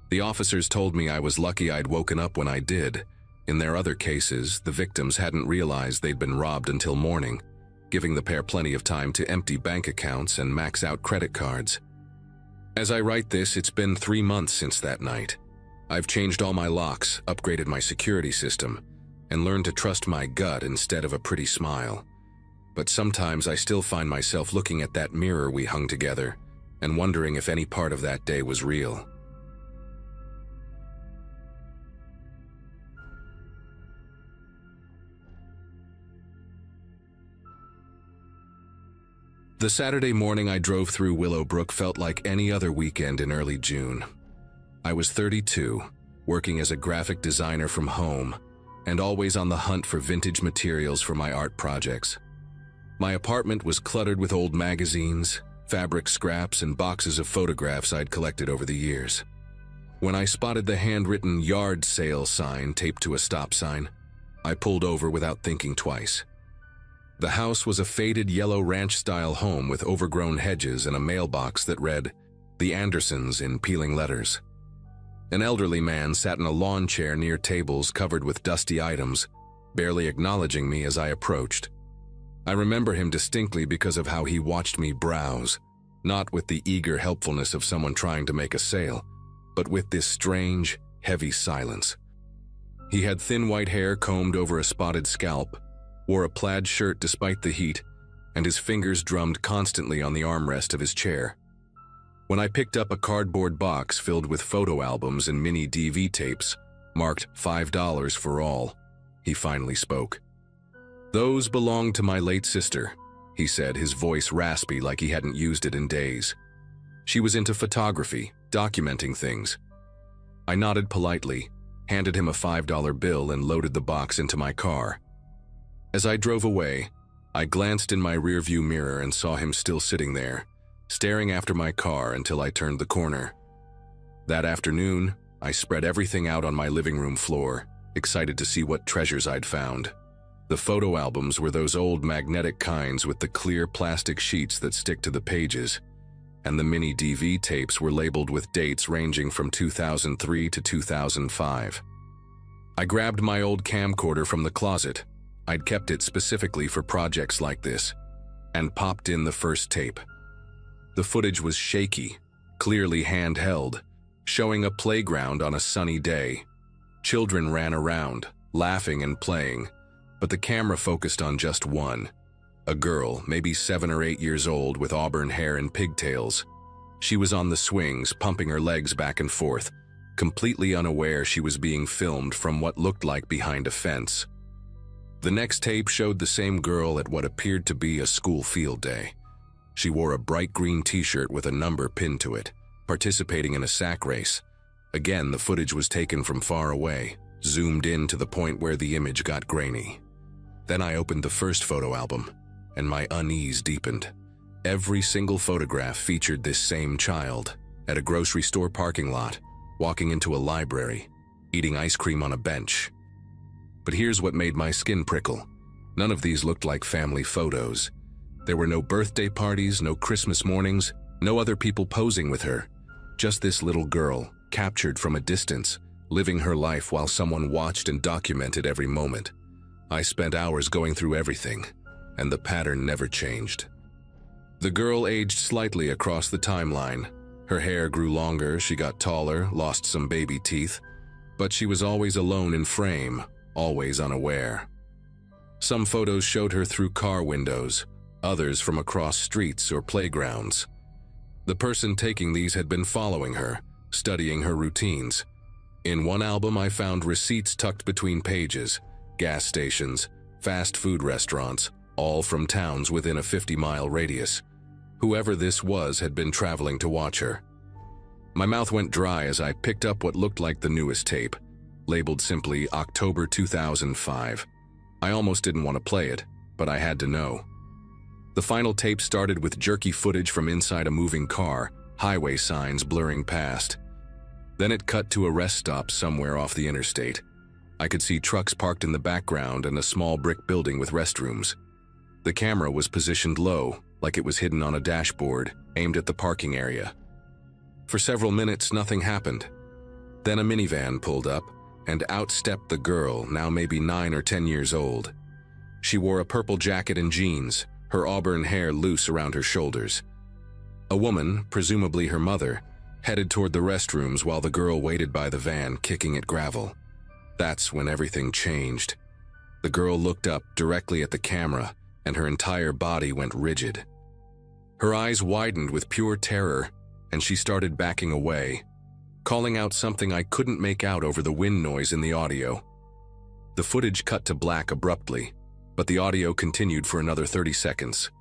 The officers told me I was lucky I'd woken up when I did. In their other cases, the victims hadn't realized they'd been robbed until morning, giving the pair plenty of time to empty bank accounts and max out credit cards. As I write this, it's been 3 months since that night. I've changed all my locks, upgraded my security system, and learned to trust my gut instead of a pretty smile. But sometimes I still find myself looking at that mirror we hung together and wondering if any part of that day was real. The Saturday morning I drove through Willowbrook felt like any other weekend in early June. I was 32, working as a graphic designer from home, and always on the hunt for vintage materials for my art projects. My apartment was cluttered with old magazines, fabric scraps, and boxes of photographs I'd collected over the years. When I spotted the handwritten yard sale sign taped to a stop sign, I pulled over without thinking twice. The house was a faded yellow ranch-style home with overgrown hedges and a mailbox that read, "The Andersons" in peeling letters. An elderly man sat in a lawn chair near tables covered with dusty items, barely acknowledging me as I approached. I remember him distinctly because of how he watched me browse, not with the eager helpfulness of someone trying to make a sale, but with this strange, heavy silence. He had thin white hair combed over a spotted scalp, wore a plaid shirt despite the heat, and his fingers drummed constantly on the armrest of his chair. When I picked up a cardboard box filled with photo albums and mini DV tapes, marked $5 for all, he finally spoke. "Those belong to my late sister," he said, his voice raspy like he hadn't used it in days. "She was into photography, documenting things." I nodded politely, handed him a $5 bill, and loaded the box into my car. As I drove away, I glanced in my rearview mirror and saw him still sitting there, staring after my car until I turned the corner. That afternoon, I spread everything out on my living room floor, excited to see what treasures I'd found. The photo albums were those old magnetic kinds with the clear plastic sheets that stick to the pages, and the mini DV tapes were labeled with dates ranging from 2003 to 2005. I grabbed my old camcorder from the closet, I'd kept it specifically for projects like this, and popped in the first tape. The footage was shaky, clearly handheld, showing a playground on a sunny day. Children ran around, laughing and playing, but the camera focused on just one. A girl, maybe 7 or 8 years old, with auburn hair and pigtails. She was on the swings, pumping her legs back and forth, completely unaware she was being filmed from what looked like behind a fence. The next tape showed the same girl at what appeared to be a school field day. She wore a bright green t-shirt with a number pinned to it, participating in a sack race. Again, the footage was taken from far away, zoomed in to the point where the image got grainy. Then I opened the first photo album, and my unease deepened. Every single photograph featured this same child, at a grocery store parking lot, walking into a library, eating ice cream on a bench. But here's what made my skin prickle. None of these looked like family photos. There were no birthday parties, no Christmas mornings, no other people posing with her. Just this little girl, captured from a distance, living her life while someone watched and documented every moment. I spent hours going through everything, and the pattern never changed. The girl aged slightly across the timeline. Her hair grew longer, she got taller, lost some baby teeth, but she was always alone in frame, always unaware. Some photos showed her through car windows, others from across streets or playgrounds. The person taking these had been following her, studying her routines. In one album, I found receipts tucked between pages, gas stations, fast food restaurants, all from towns within a 50-mile radius. Whoever this was had been traveling to watch her. My mouth went dry as I picked up what looked like the newest tape, labeled simply October 2005. I almost didn't want to play it, but I had to know. The final tape started with jerky footage from inside a moving car, highway signs blurring past. Then it cut to a rest stop somewhere off the interstate. I could see trucks parked in the background and a small brick building with restrooms. The camera was positioned low, like it was hidden on a dashboard, aimed at the parking area. For several minutes, nothing happened. Then a minivan pulled up, and out stepped the girl, now maybe 9 or 10 years old. She wore a purple jacket and jeans, her auburn hair loose around her shoulders. A woman, presumably her mother, headed toward the restrooms while the girl waited by the van, kicking at gravel. That's when everything changed. The girl looked up directly at the camera, and her entire body went rigid. Her eyes widened with pure terror, and she started backing away, calling out something I couldn't make out over the wind noise in the audio. The footage cut to black abruptly, but the audio continued for another 30 seconds.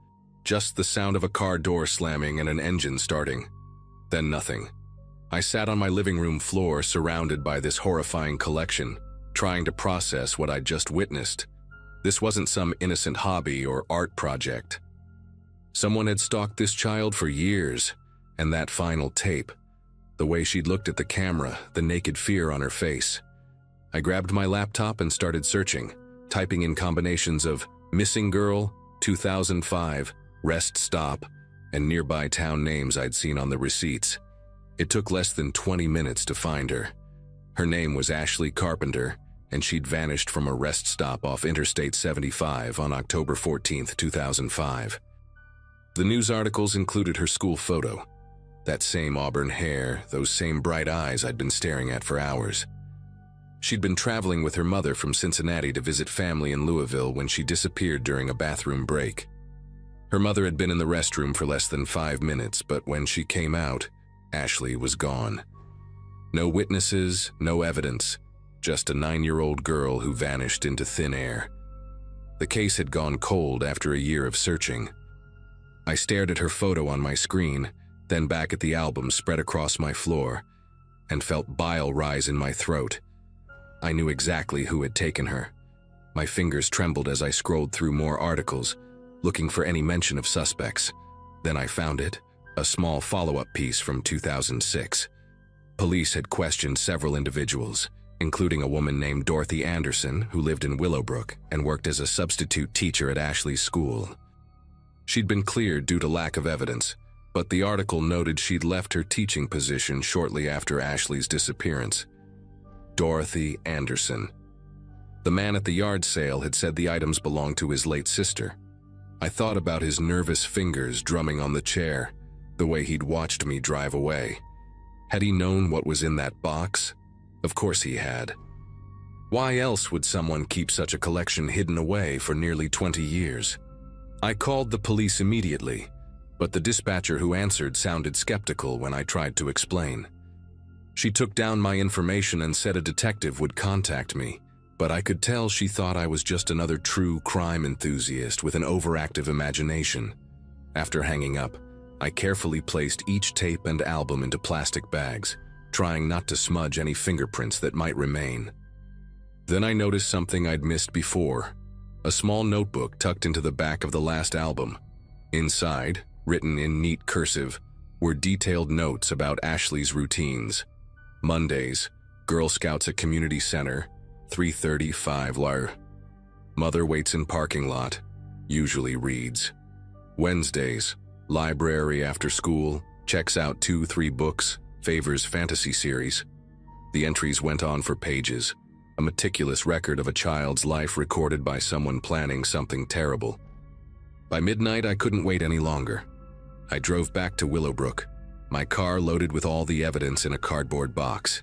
Just the sound of a car door slamming and an engine starting. Then nothing. I sat on my living room floor surrounded by this horrifying collection, trying to process what I'd just witnessed. This wasn't some innocent hobby or art project. Someone had stalked this child for years, and that final tape, the way she'd looked at the camera, the naked fear on her face. I grabbed my laptop and started searching, typing in combinations of missing girl, 2005, rest stop, and nearby town names I'd seen on the receipts. It took less than 20 minutes to find her. Her name was Ashley Carpenter, and she'd vanished from a rest stop off Interstate 75 on October 14, 2005. The news articles included her school photo. That same auburn hair, those same bright eyes I'd been staring at for hours. She'd been traveling with her mother from Cincinnati to visit family in Louisville when she disappeared during a bathroom break. Her mother had been in the restroom for less than 5 minutes, but when she came out, Ashley was gone. No witnesses, no evidence, just a 9-year-old girl who vanished into thin air. The case had gone cold after a year of searching. I stared at her photo on my screen, then back at the album spread across my floor, and felt bile rise in my throat. I knew exactly who had taken her. My fingers trembled as I scrolled through more articles, looking for any mention of suspects. Then I found it, a small follow-up piece from 2006. Police had questioned several individuals, including a woman named Dorothy Anderson who lived in Willowbrook and worked as a substitute teacher at Ashley's school. She'd been cleared due to lack of evidence, but the article noted she'd left her teaching position shortly after Ashley's disappearance. Dorothy Anderson. The man at the yard sale had said the items belonged to his late sister. I thought about his nervous fingers drumming on the chair, the way he'd watched me drive away. Had he known what was in that box? Of course he had. Why else would someone keep such a collection hidden away for nearly 20 years? I called the police immediately, but the dispatcher who answered sounded skeptical when I tried to explain. She took down my information and said a detective would contact me, but I could tell she thought I was just another true crime enthusiast with an overactive imagination. After hanging up, I carefully placed each tape and album into plastic bags, trying not to smudge any fingerprints that might remain. Then I noticed something I'd missed before, a small notebook tucked into the back of the last album. Inside, written in neat cursive, were detailed notes about Ashley's routines. Mondays, Girl Scouts at Community Center, 3:35 LR. Mother waits in parking lot, usually reads. Wednesdays, library after school, checks out 2-3 books, favors fantasy series. The entries went on for pages, a meticulous record of a child's life recorded by someone planning something terrible. By midnight, I couldn't wait any longer. I drove back to Willowbrook, my car loaded with all the evidence in a cardboard box.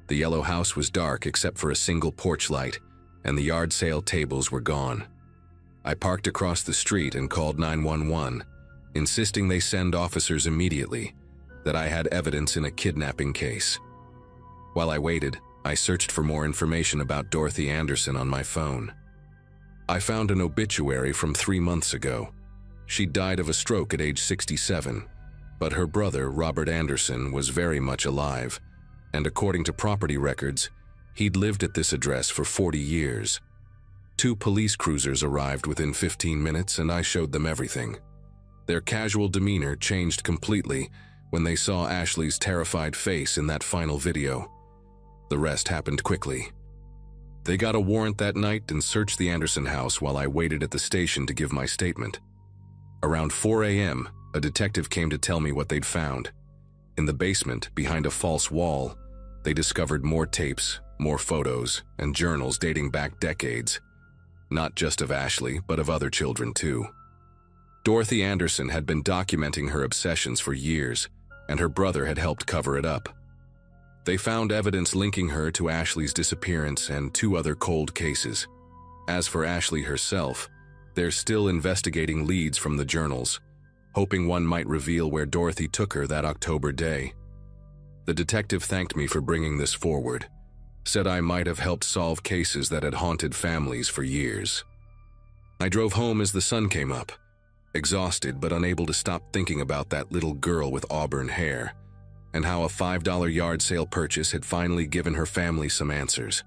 The yellow house was dark except for a single porch light, and the yard sale tables were gone. I parked across the street and called 911, insisting they send officers immediately, that I had evidence in a kidnapping case. While I waited, I searched for more information about Dorothy Anderson on my phone. I found an obituary from 3 months ago. She died of a stroke at age 67, but her brother, Robert Anderson, was very much alive, and according to property records, he'd lived at this address for 40 years. 2 police cruisers arrived within 15 minutes and I showed them everything. Their casual demeanor changed completely when they saw Ashley's terrified face in that final video. The rest happened quickly. They got a warrant that night and searched the Anderson house while I waited at the station to give my statement. Around 4 a.m., a detective came to tell me what they'd found. In the basement, behind a false wall, they discovered more tapes, more photos, and journals dating back decades. Not just of Ashley, but of other children too. Dorothy Anderson had been documenting her obsessions for years, and her brother had helped cover it up. They found evidence linking her to Ashley's disappearance and 2 other cold cases. As for Ashley herself, they're still investigating leads from the journals, hoping one might reveal where Dorothy took her that October day. The detective thanked me for bringing this forward, said I might have helped solve cases that had haunted families for years. I drove home as the sun came up, exhausted but unable to stop thinking about that little girl with auburn hair, and how a $5 yard sale purchase had finally given her family some answers.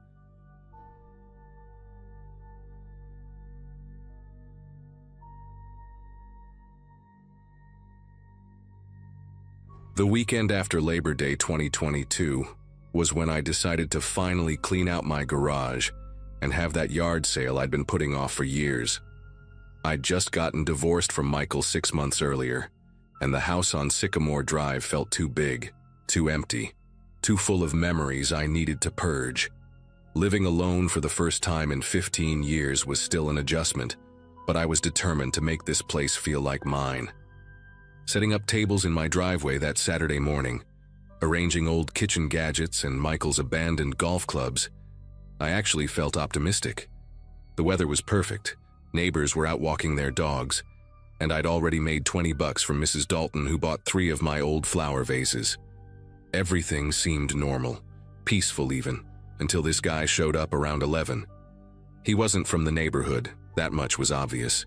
The weekend after Labor Day 2022 was when I decided to finally clean out my garage and have that yard sale I'd been putting off for years. I'd just gotten divorced from Michael 6 months earlier, and the house on Sycamore Drive felt too big, too empty, too full of memories I needed to purge. Living alone for the first time in 15 years was still an adjustment, but I was determined to make this place feel like mine. Setting up tables in my driveway that Saturday morning, arranging old kitchen gadgets and Michael's abandoned golf clubs, I actually felt optimistic. The weather was perfect, neighbors were out walking their dogs, and I'd already made $20 from Mrs. Dalton, who bought 3 of my old flower vases. Everything seemed normal, peaceful even, until this guy showed up around 11. He wasn't from the neighborhood, that much was obvious.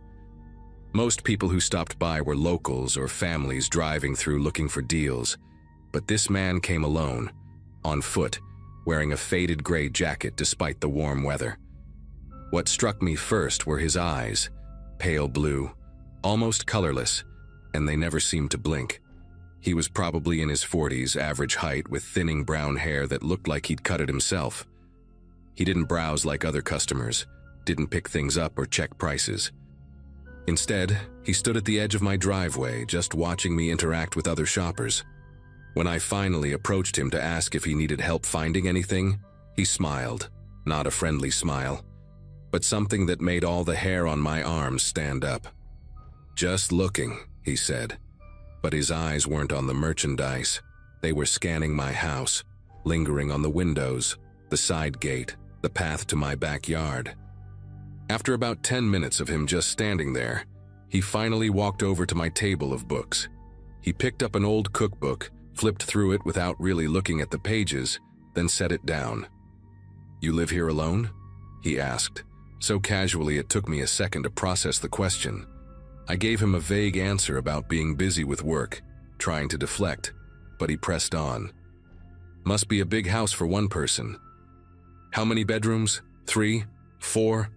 Most people who stopped by were locals or families driving through looking for deals, but this man came alone, on foot, wearing a faded gray jacket despite the warm weather. What struck me first were his eyes, pale blue, almost colorless, and they never seemed to blink. He was probably in his 40s, average height, with thinning brown hair that looked like he'd cut it himself, He didn't browse like other customers, didn't pick things up or check prices. Instead, he stood at the edge of my driveway, just watching me interact with other shoppers. When I finally approached him to ask if he needed help finding anything, he smiled, not a friendly smile, but something that made all the hair on my arms stand up. "Just looking," he said, but his eyes weren't on the merchandise. They were scanning my house, lingering on the windows, the side gate, the path to my backyard. After about 10 minutes of him just standing there, he finally walked over to my table of books. He picked up an old cookbook, flipped through it without really looking at the pages, then set it down. "You live here alone?" he asked, so casually it took me a second to process the question. I gave him a vague answer about being busy with work, trying to deflect, but he pressed on. "Must be a big house for one person. How many bedrooms? 3? 4?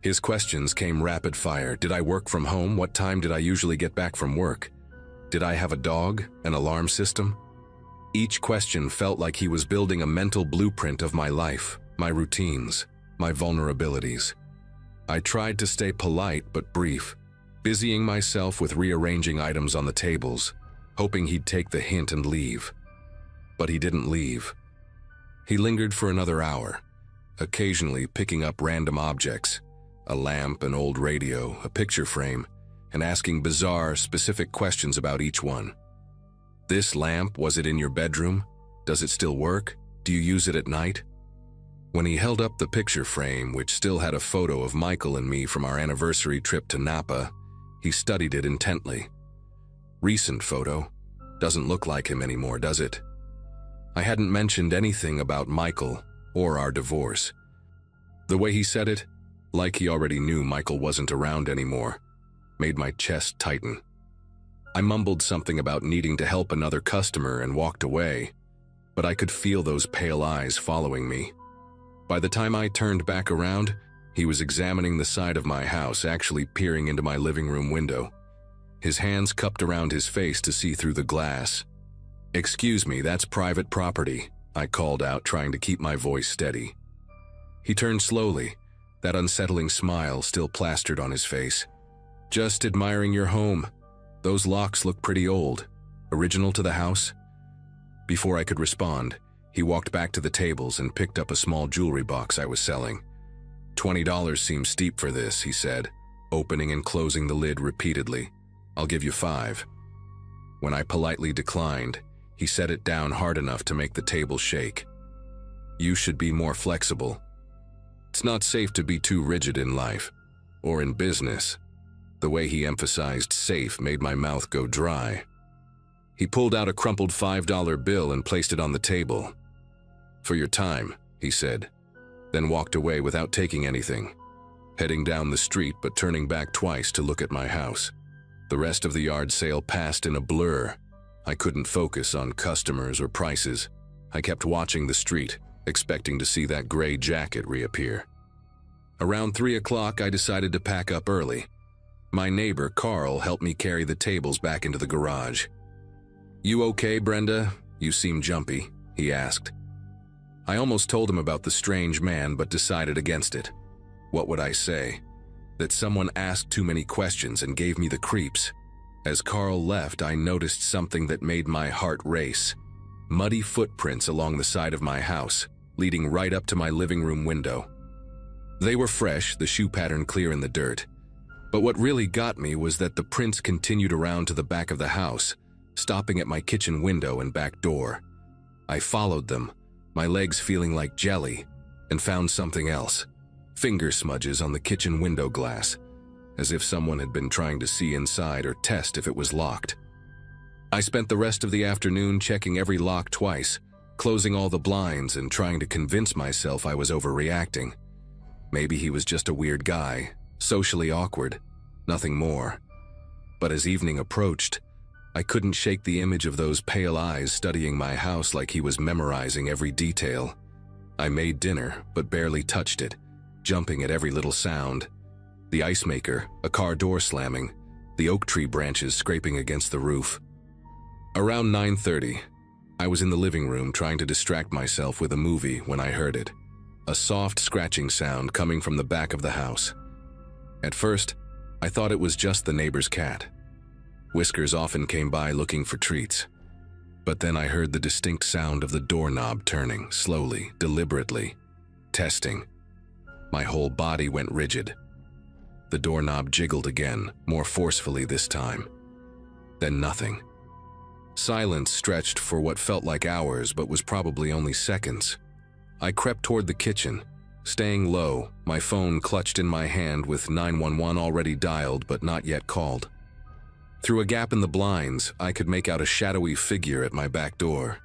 His questions came rapid fire. Did I work from home? What time did I usually get back from work? Did I have a dog, an alarm system? Each question felt like he was building a mental blueprint of my life, my routines, my vulnerabilities. I tried to stay polite but brief, busying myself with rearranging items on the tables, hoping he'd take the hint and leave. But he didn't leave. He lingered for another hour, occasionally picking up random objects, a lamp, an old radio, a picture frame, and asking bizarre, specific questions about each one. "This lamp, was it in your bedroom? Does it still work? Do you use it at night?" When he held up the picture frame, which still had a photo of Michael and me from our anniversary trip to Napa, he studied it intently. "Recent photo. Doesn't look like him anymore, does it?" I hadn't mentioned anything about Michael or our divorce. The way he said it, like he already knew Michael wasn't around anymore, made my chest tighten. I mumbled something about needing to help another customer and walked away, but I could feel those pale eyes following me. By the time I turned back around, he was examining the side of my house, actually peering into my living room window. His hands cupped around his face to see through the glass. "Excuse me, that's private property," I called out, trying to keep my voice steady. He turned slowly, that unsettling smile still plastered on his face. "Just admiring your home. Those locks look pretty old. Original to the house?" Before I could respond, he walked back to the tables and picked up a small jewelry box I was selling. $20 seems steep for this," he said, opening and closing the lid repeatedly. "I'll give you 5. When I politely declined, he set it down hard enough to make the table shake. "You should be more flexible. It's not safe to be too rigid in life, or in business." The way he emphasized safe made my mouth go dry. He pulled out a crumpled $5 bill and placed it on the table. "For your time," he said, then walked away without taking anything, heading down the street but turning back twice to look at my house. The rest of the yard sale passed in a blur. I couldn't focus on customers or prices. I kept watching the street, expecting to see that gray jacket reappear. Around 3 o'clock, I decided to pack up early. My neighbor, Carl, helped me carry the tables back into the garage. "You okay, Brenda? You seem jumpy," he asked. I almost told him about the strange man, but decided against it. What would I say? That someone asked too many questions and gave me the creeps. As Carl left, I noticed something that made my heart race. Muddy footprints along the side of my house, leading right up to my living room window. They were fresh, the shoe pattern clear in the dirt. But what really got me was that the prints continued around to the back of the house, stopping at my kitchen window and back door. I followed them, my legs feeling like jelly, and found something else. Finger smudges on the kitchen window glass, as if someone had been trying to see inside or test if it was locked. I spent the rest of the afternoon checking every lock twice, closing all the blinds and trying to convince myself I was overreacting. Maybe he was just a weird guy, socially awkward, nothing more. But as evening approached, I couldn't shake the image of those pale eyes studying my house like he was memorizing every detail. I made dinner, but barely touched it, jumping at every little sound. The ice maker, a car door slamming, the oak tree branches scraping against the roof. Around 9:30, I was in the living room trying to distract myself with a movie when I heard it. a soft scratching sound coming from the back of the house. At first, I thought it was just the neighbor's cat. Whiskers often came by looking for treats. But then I heard the distinct sound of the doorknob turning, slowly, deliberately. Testing. My whole body went rigid. The doorknob jiggled again, more forcefully this time. Then nothing. Silence stretched for what felt like hours but was probably only seconds. I crept toward the kitchen, staying low, my phone clutched in my hand with 911 already dialed but not yet called. Through a gap in the blinds, I could make out a shadowy figure at my back door.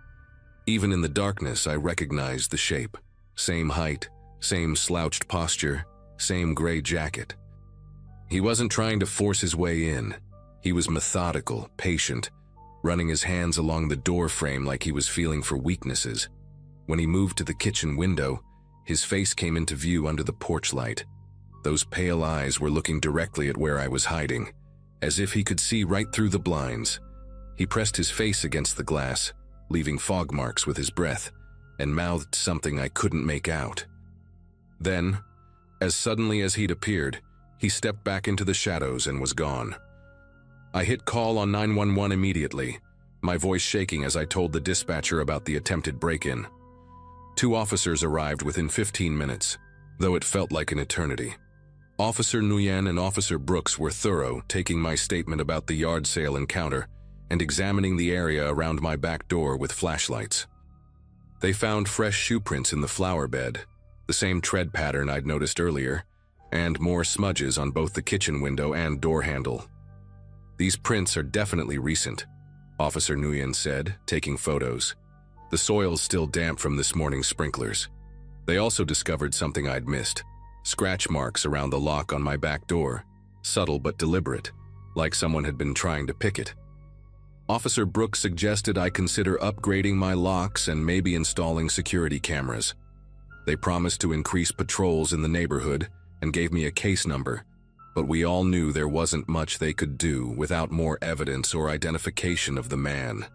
Even in the darkness, I recognized the shape. Same height, same slouched posture, same gray jacket. He wasn't trying to force his way in. He was methodical, patient, running his hands along the door frame like he was feeling for weaknesses. When he moved to the kitchen window, his face came into view under the porch light. Those pale eyes were looking directly at where I was hiding, as if he could see right through the blinds. He pressed his face against the glass, leaving fog marks with his breath, and mouthed something I couldn't make out. Then, as suddenly as he'd appeared, he stepped back into the shadows and was gone. I hit call on 911 immediately, my voice shaking as I told the dispatcher about the attempted break-in. 2 officers arrived within 15 minutes, though it felt like an eternity. Officer Nguyen and Officer Brooks were thorough, taking my statement about the yard sale encounter and examining the area around my back door with flashlights. They found fresh shoe prints in the flower bed, the same tread pattern I'd noticed earlier, and more smudges on both the kitchen window and door handle. "These prints are definitely recent," Officer Nguyen said, taking photos. "The soil's still damp from this morning's sprinklers." They also discovered something I'd missed: scratch marks around the lock on my back door, subtle but deliberate, like someone had been trying to pick it. Officer Brooks suggested I consider upgrading my locks and maybe installing security cameras. They promised to increase patrols in the neighborhood and gave me a case number, but we all knew there wasn't much they could do without more evidence or identification of the man.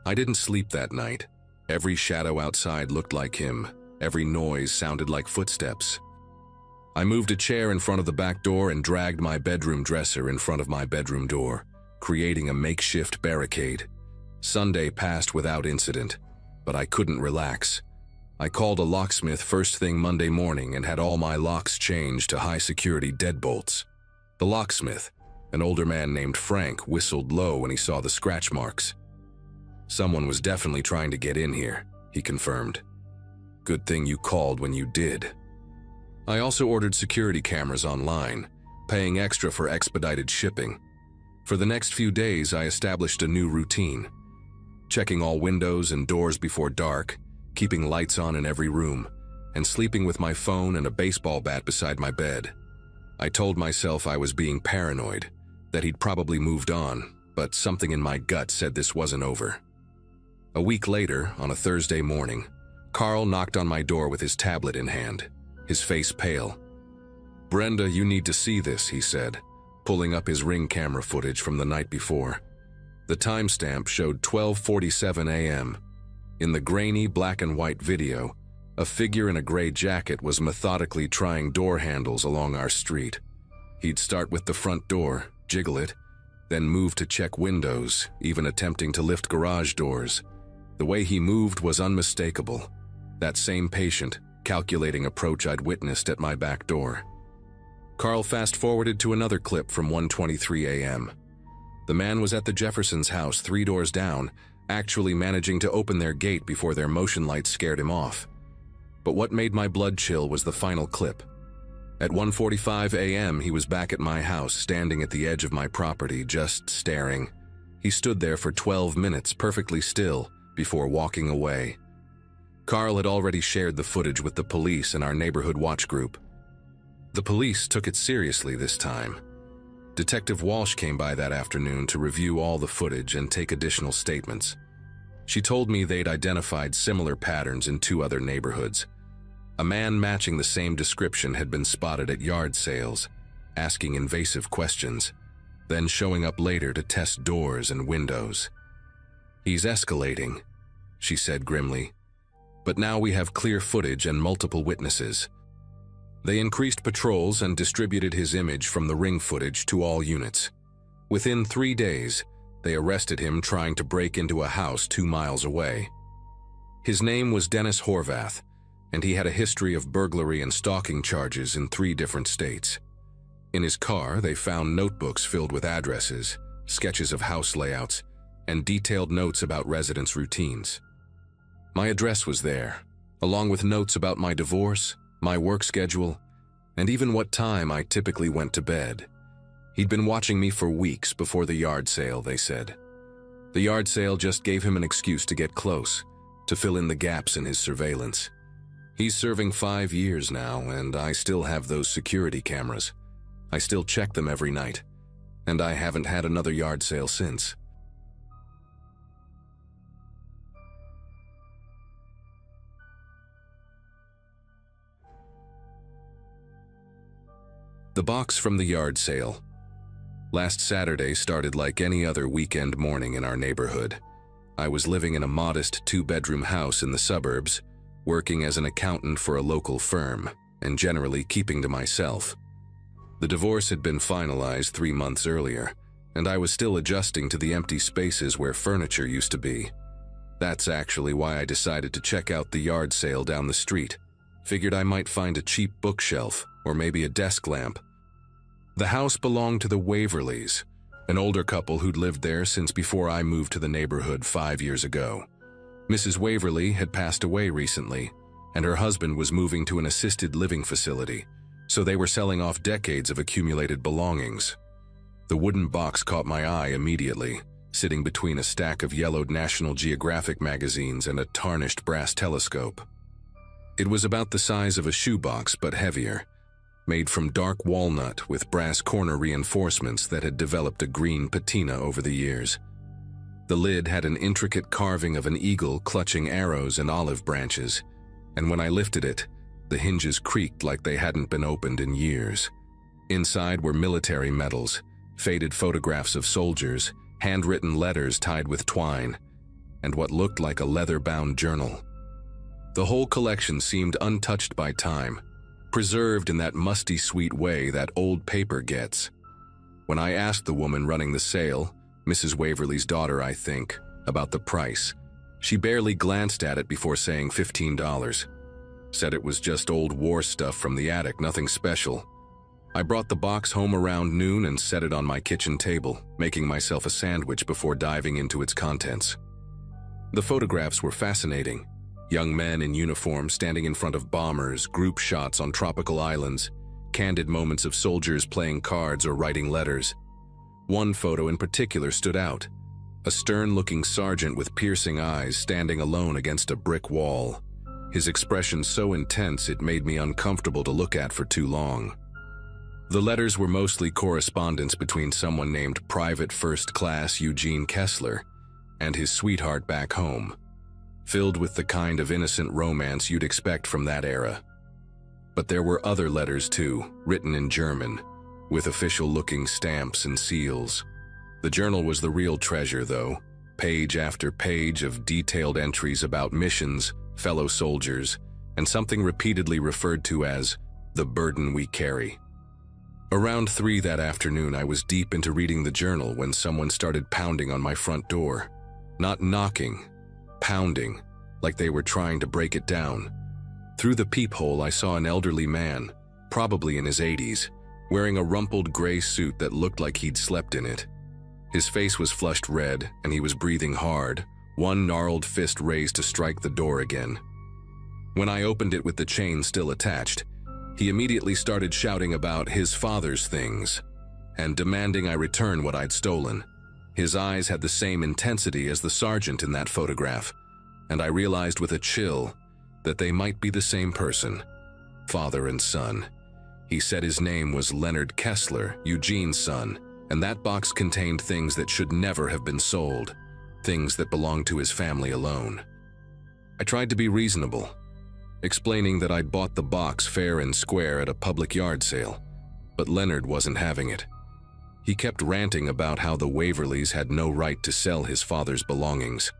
I didn't sleep that night. Every shadow outside looked like him. Every noise sounded like footsteps. I moved a chair in front of the back door and dragged my bedroom dresser in front of my bedroom door, creating a makeshift barricade. Sunday passed without incident, but I couldn't relax. I called a locksmith first thing Monday morning and had all my locks changed to high-security deadbolts. The locksmith, an older man named Frank, whistled low when he saw the scratch marks. "Someone was definitely trying to get in here," he confirmed. "Good thing you called when you did." I also ordered security cameras online, paying extra for expedited shipping. For the next few days, I established a new routine: checking all windows and doors before dark, keeping lights on in every room, and sleeping with my phone and a baseball bat beside my bed. I told myself I was being paranoid, that he'd probably moved on, but something in my gut said this wasn't over. A week later, on a Thursday morning, Carl knocked on my door with his tablet in hand, his face pale. "Brenda, you need to see this," he said, pulling up his Ring camera footage from the night before. The timestamp showed 12:47 a.m. In the grainy black and white video, a figure in a gray jacket was methodically trying door handles along our street. He'd start with the front door, jiggle it, then move to check windows, even attempting to lift garage doors. The way he moved was unmistakable. That same patient, calculating approach I'd witnessed at my back door. Carl fast-forwarded to another clip from 1:23 a.m. The man was at the Jeffersons' house 3 doors down, actually managing to open their gate before their motion lights scared him off. But what made my blood chill was the final clip. At 1:45 a.m., he was back at my house, standing at the edge of my property, just staring. He stood there for 12 minutes, perfectly still, before walking away. Carl had already shared the footage with the police and our neighborhood watch group. The police took it seriously this time. Detective Walsh came by that afternoon to review all the footage and take additional statements. She told me they'd identified similar patterns in 2 other neighborhoods. A man matching the same description had been spotted at yard sales, asking invasive questions, then showing up later to test doors and windows. "He's escalating," she said grimly. But now we have clear footage and multiple witnesses. They increased patrols and distributed his image from the ring footage to all units. Within 3 days, they arrested him trying to break into a house 2 miles away. His name was Dennis Horvath, and he had a history of burglary and stalking charges in 3 different states. In his car, they found notebooks filled with addresses, sketches of house layouts, and detailed notes about residents' routines. My address was there, along with notes about my divorce, my work schedule, and even what time I typically went to bed. He'd been watching me for weeks before the yard sale, they said. The yard sale just gave him an excuse to get close, to fill in the gaps in his surveillance. He's serving 5 years now, and I still have those security cameras. I still check them every night, and I haven't had another yard sale since. The box from the yard sale. Last Saturday started like any other weekend morning in our neighborhood. I was living in a modest 2-bedroom house in the suburbs, working as an accountant for a local firm, and generally keeping to myself. The divorce had been finalized 3 months earlier, and I was still adjusting to the empty spaces where furniture used to be. That's actually why I decided to check out the yard sale down the street. Figured I might find a cheap bookshelf, or maybe a desk lamp. The house belonged to the Waverleys, an older couple who'd lived there since before I moved to the neighborhood 5 years ago. Mrs. Waverley had passed away recently, and her husband was moving to an assisted living facility, so they were selling off decades of accumulated belongings. The wooden box caught my eye immediately, sitting between a stack of yellowed National Geographic magazines and a tarnished brass telescope. It was about the size of a shoebox but heavier, made from dark walnut with brass corner reinforcements that had developed a green patina over the years. The lid had an intricate carving of an eagle clutching arrows and olive branches, and when I lifted it, the hinges creaked like they hadn't been opened in years. Inside were military medals, faded photographs of soldiers, handwritten letters tied with twine, and what looked like a leather-bound journal. The whole collection seemed untouched by time, preserved in that musty sweet way that old paper gets. When I asked the woman running the sale, Mrs. Waverley's daughter, I think, about the price, she barely glanced at it before saying $15. Said it was just old war stuff from the attic, nothing special. I brought the box home around noon and set it on my kitchen table, making myself a sandwich before diving into its contents. The photographs were fascinating. Young men in uniform standing in front of bombers, group shots on tropical islands, candid moments of soldiers playing cards or writing letters. One photo in particular stood out, a stern-looking sergeant with piercing eyes standing alone against a brick wall, his expression so intense it made me uncomfortable to look at for too long. The letters were mostly correspondence between someone named Private First Class Eugene Kessler and his sweetheart back home, filled with the kind of innocent romance you'd expect from that era. But there were other letters too, written in German, with official-looking stamps and seals. The journal was the real treasure, though, page after page of detailed entries about missions, fellow soldiers, and something repeatedly referred to as the burden we carry. Around 3 that afternoon, I was deep into reading the journal when someone started pounding on my front door. Not knocking, pounding, like they were trying to break it down. Through the peephole, I saw an elderly man, probably in his 80s, wearing a rumpled gray suit that looked like he'd slept in it. His face was flushed red, and he was breathing hard, one gnarled fist raised to strike the door again. When I opened it with the chain still attached, he immediately started shouting about his father's things and demanding I return what I'd stolen. His eyes had the same intensity as the sergeant in that photograph, and I realized with a chill that they might be the same person, father and son. He said his name was Leonard Kessler, Eugene's son, and that box contained things that should never have been sold, things that belonged to his family alone. I tried to be reasonable, explaining that I'd bought the box fair and square at a public yard sale, but Leonard wasn't having it. He kept ranting about how the Waverleys had no right to sell his father's belongings.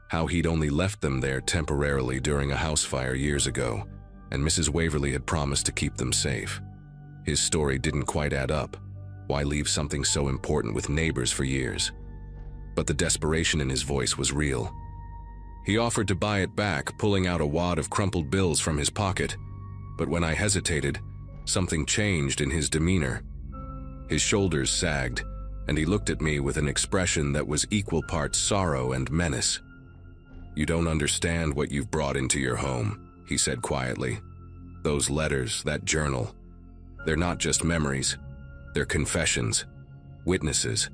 how he'd only left them there temporarily during a house fire years ago, and Mrs. Waverly had promised to keep them safe. His story didn't quite add up. Why leave something so important with neighbors for years? But the desperation in his voice was real. He offered to buy it back, pulling out a wad of crumpled bills from his pocket. But when I hesitated, something changed in his demeanor. His shoulders sagged, and he looked at me with an expression that was equal parts sorrow and menace. "You don't understand what you've brought into your home," he said quietly. "Those letters, that journal, they're not just memories. They're confessions, witnesses.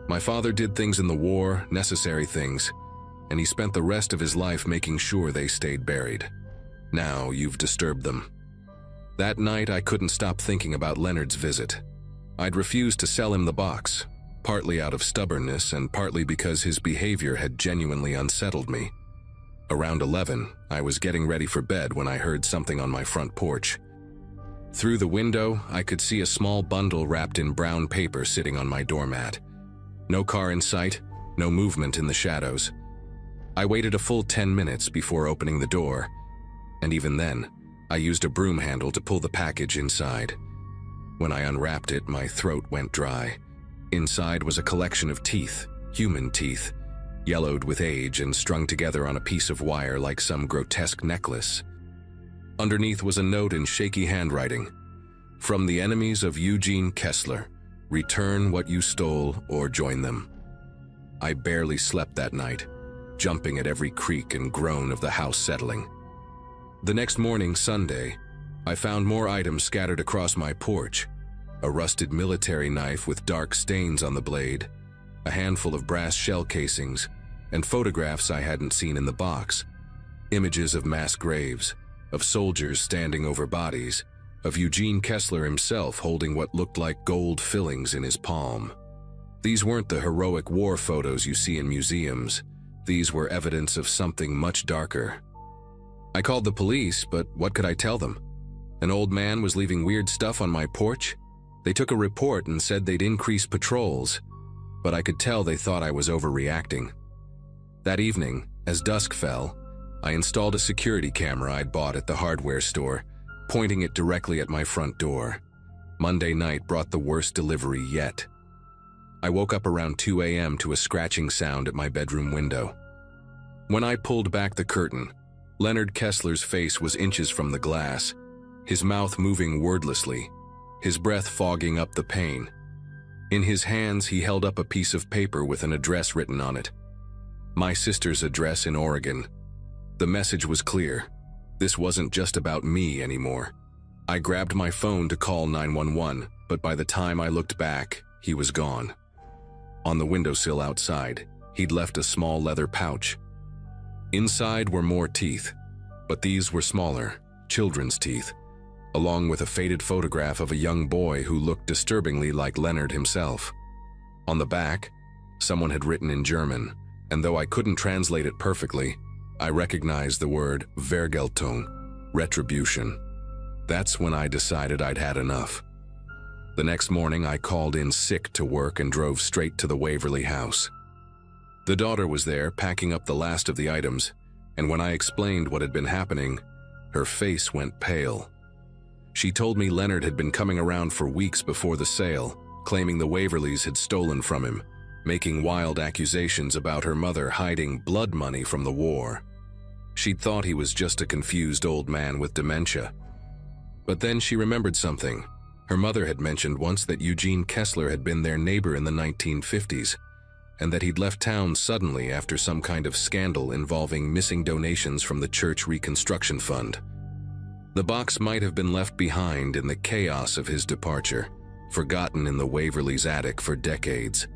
My father did things in the war, necessary things, and he spent the rest of his life making sure they stayed buried. Now you've disturbed them." That night I couldn't stop thinking about Leonard's visit. I'd refused to sell him the box, partly out of stubbornness and partly because his behavior had genuinely unsettled me. Around 11, I was getting ready for bed when I heard something on my front porch. Through the window, I could see a small bundle wrapped in brown paper sitting on my doormat. No car in sight, no movement in the shadows. I waited a full 10 minutes before opening the door, and even then, I used a broom handle to pull the package inside. When I unwrapped it, my throat went dry. Inside was a collection of teeth, human teeth, yellowed with age and strung together on a piece of wire like some grotesque necklace. Underneath was a note in shaky handwriting. "From the enemies of Eugene Kessler, return what you stole or join them." I barely slept that night, jumping at every creak and groan of the house settling. The next morning, Sunday, I found more items scattered across my porch. A rusted military knife with dark stains on the blade, a handful of brass shell casings, and photographs I hadn't seen in the box. Images of mass graves, of soldiers standing over bodies, of Eugene Kessler himself holding what looked like gold fillings in his palm. These weren't the heroic war photos you see in museums. These were evidence of something much darker. I called the police, but what could I tell them? An old man was leaving weird stuff on my porch? They took a report and said they'd increase patrols, but I could tell they thought I was overreacting. That evening, as dusk fell, I installed a security camera I'd bought at the hardware store, pointing it directly at my front door. Monday night brought the worst delivery yet. I woke up around 2 a.m. to a scratching sound at my bedroom window. When I pulled back the curtain, Leonard Kessler's face was inches from the glass, his mouth moving wordlessly, his breath fogging up the pane. In his hands, he held up a piece of paper with an address written on it. My sister's address in Oregon. The message was clear. This wasn't just about me anymore. I grabbed my phone to call 911, but by the time I looked back, he was gone. On the windowsill outside, he'd left a small leather pouch. Inside were more teeth, but these were smaller, children's teeth, along with a faded photograph of a young boy who looked disturbingly like Leonard himself. On the back, someone had written in German, and though I couldn't translate it perfectly, I recognized the word Vergeltung, retribution. That's when I decided I'd had enough. The next morning, I called in sick to work and drove straight to the Waverly house. The daughter was there, packing up the last of the items, and when I explained what had been happening, her face went pale. She told me Leonard had been coming around for weeks before the sale, claiming the Waverlys had stolen from him, making wild accusations about her mother hiding blood money from the war. She'd thought he was just a confused old man with dementia. But then she remembered something. Her mother had mentioned once that Eugene Kessler had been their neighbor in the 1950s, and that he'd left town suddenly after some kind of scandal involving missing donations from the church reconstruction fund. The box might have been left behind in the chaos of his departure, forgotten in the Waverly's attic for decades.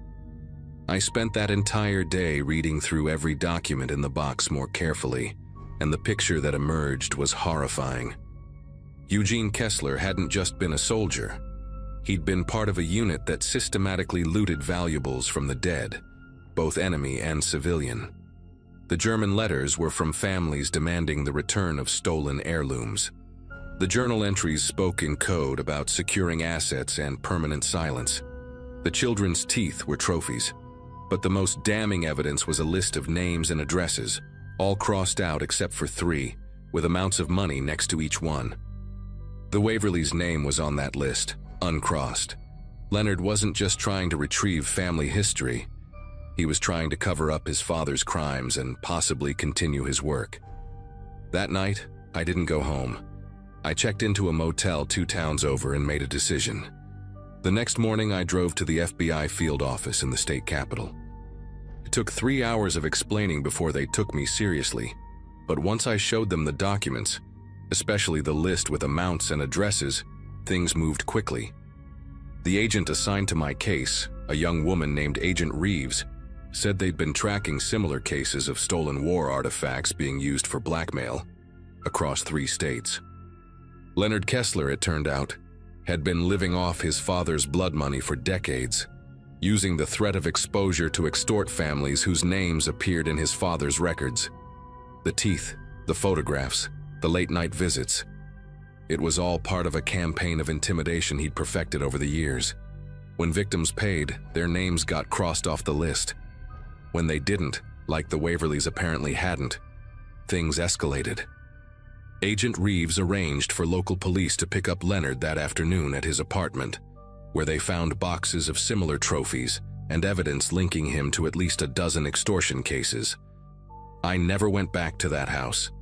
I spent that entire day reading through every document in the box more carefully, and the picture that emerged was horrifying. Eugene Kessler hadn't just been a soldier. He'd been part of a unit that systematically looted valuables from the dead, both enemy and civilian. The German letters were from families demanding the return of stolen heirlooms. The journal entries spoke in code about securing assets and permanent silence. The children's teeth were trophies, But the most damning evidence was a list of names and addresses, all crossed out except for 3, with amounts of money next to each one. The Waverleys' name was on that list, uncrossed. Leonard wasn't just trying to retrieve family history. He was trying to cover up his father's crimes and possibly continue his work. That night, I didn't go home. I checked into a motel 2 towns over and made a decision. The next morning, I drove to the FBI field office in the state capital. It took 3 hours of explaining before they took me seriously, but once I showed them the documents, especially the list with amounts and addresses, things moved quickly. The agent assigned to my case, a young woman named Agent Reeves, said they'd been tracking similar cases of stolen war artifacts being used for blackmail across 3 states. Leonard Kessler, it turned out, had been living off his father's blood money for decades, using the threat of exposure to extort families whose names appeared in his father's records. The teeth, the photographs, the late-night visits. It was all part of a campaign of intimidation he'd perfected over the years. When victims paid, their names got crossed off the list. When they didn't, like the Waverleys apparently hadn't, things escalated. Agent Reeves arranged for local police to pick up Leonard that afternoon at his apartment, where they found boxes of similar trophies and evidence linking him to at least a dozen extortion cases. I never went back to that house.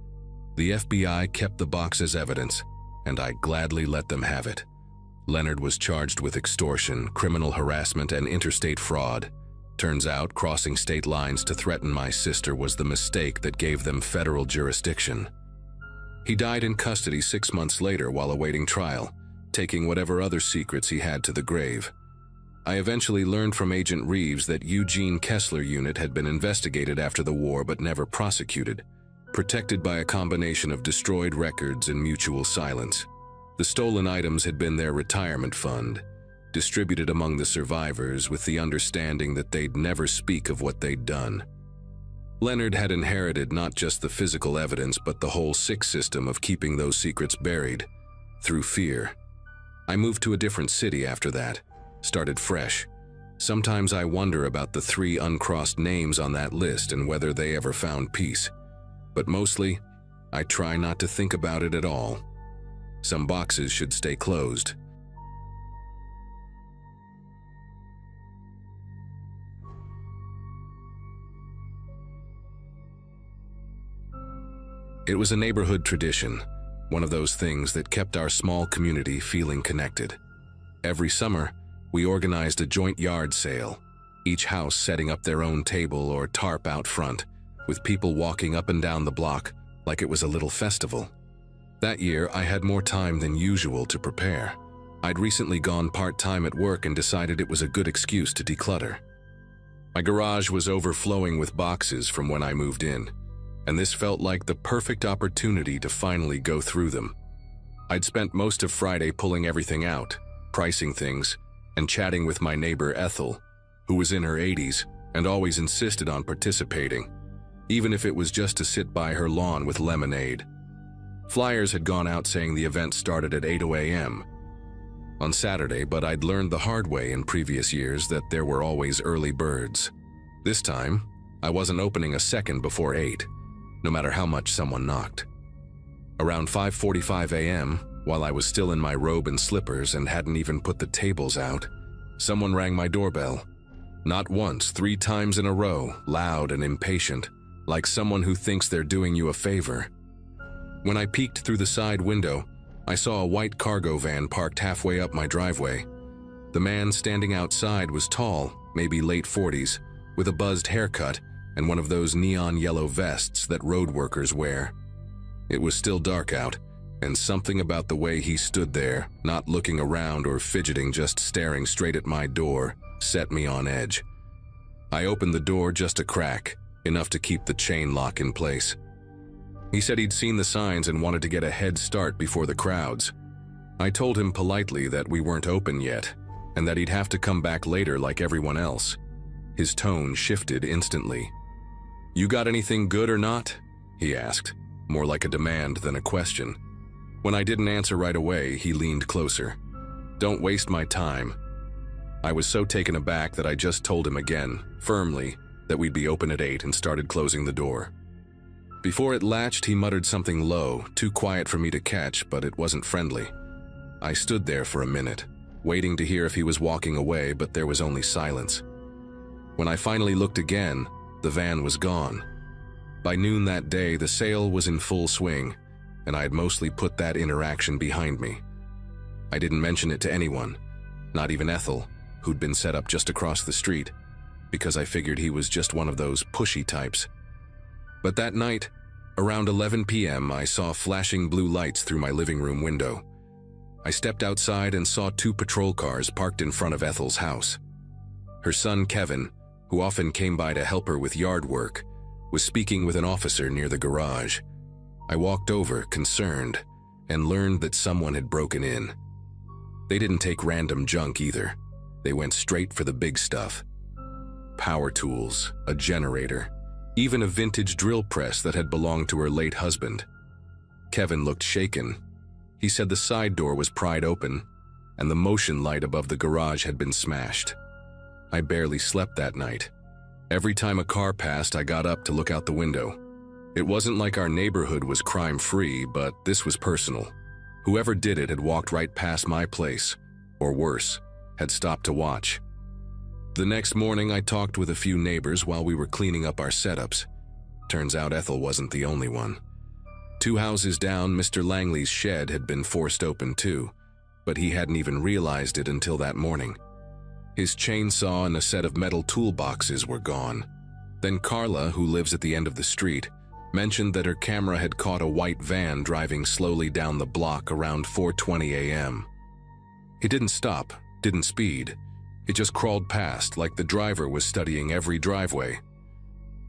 The FBI kept the box as evidence, and I gladly let them have it. Leonard was charged with extortion, criminal harassment, and interstate fraud. Turns out, crossing state lines to threaten my sister was the mistake that gave them federal jurisdiction. He died in custody 6 months later while awaiting trial, taking whatever other secrets he had to the grave. I eventually learned from Agent Reeves that Eugene Kessler unit had been investigated after the war but never prosecuted, protected by a combination of destroyed records and mutual silence. The stolen items had been their retirement fund, distributed among the survivors with the understanding that they'd never speak of what they'd done. Leonard had inherited not just the physical evidence but the whole sick system of keeping those secrets buried, through fear. I moved to a different city after that, started fresh. Sometimes I wonder about the 3 uncrossed names on that list and whether they ever found peace. But mostly, I try not to think about it at all. Some boxes should stay closed. It was a neighborhood tradition, one of those things that kept our small community feeling connected. Every summer, we organized a joint yard sale, each house setting up their own table or tarp out front, with people walking up and down the block like it was a little festival. That year, I had more time than usual to prepare. I'd recently gone part-time at work and decided it was a good excuse to declutter. My garage was overflowing with boxes from when I moved in, and this felt like the perfect opportunity to finally go through them. I'd spent most of Friday pulling everything out, pricing things, and chatting with my neighbor Ethel, who was in her 80s and always insisted on participating, even if it was just to sit by her lawn with lemonade. Flyers had gone out saying the event started at 8 a.m. on Saturday, but I'd learned the hard way in previous years that there were always early birds. This time, I wasn't opening a second before 8, no matter how much someone knocked. Around 5:45 a.m., while I was still in my robe and slippers and hadn't even put the tables out, someone rang my doorbell. Not once, 3 times in a row, loud and impatient, like someone who thinks they're doing you a favor. When I peeked through the side window, I saw a white cargo van parked halfway up my driveway. The man standing outside was tall, maybe late 40s, with a buzzed haircut and one of those neon yellow vests that road workers wear. It was still dark out, and something about the way he stood there, not looking around or fidgeting, just staring straight at my door, set me on edge. I opened the door just a crack, enough to keep the chain lock in place. He said he'd seen the signs and wanted to get a head start before the crowds. I told him politely that we weren't open yet, and that he'd have to come back later like everyone else. His tone shifted instantly. "You got anything good or not?" he asked, more like a demand than a question. When I didn't answer right away, he leaned closer. "Don't waste my time." I was so taken aback that I just told him again, firmly, that we'd be open at 8 and started closing the door. Before it latched, he muttered something low, too quiet for me to catch, but it wasn't friendly. I stood there for a minute, waiting to hear if he was walking away, but there was only silence. When I finally looked again, the van was gone. By noon that day, the sale was in full swing, and I had mostly put that interaction behind me. I didn't mention it to anyone, not even Ethel, who'd been set up just across the street, because I figured he was just one of those pushy types. But that night, around 11 p.m., I saw flashing blue lights through my living room window. I stepped outside and saw 2 patrol cars parked in front of Ethel's house. Her son, Kevin, who often came by to help her with yard work, was speaking with an officer near the garage. I walked over, concerned, and learned that someone had broken in. They didn't take random junk either. They went straight for the big stuff. Power tools, a generator, even a vintage drill press that had belonged to her late husband. Kevin looked shaken. He said the side door was pried open, and the motion light above the garage had been smashed. I barely slept that night. Every time a car passed, I got up to look out the window. It wasn't like our neighborhood was crime-free, but this was personal. Whoever did it had walked right past my place, or worse, had stopped to watch. The next morning, I talked with a few neighbors while we were cleaning up our setups. Turns out Ethel wasn't the only one. 2 houses down, Mr. Langley's shed had been forced open too, but he hadn't even realized it until that morning. His chainsaw and a set of metal toolboxes were gone. Then Carla, who lives at the end of the street, mentioned that her camera had caught a white van driving slowly down the block around 4:20 a.m. It didn't stop, didn't speed. It just crawled past like the driver was studying every driveway.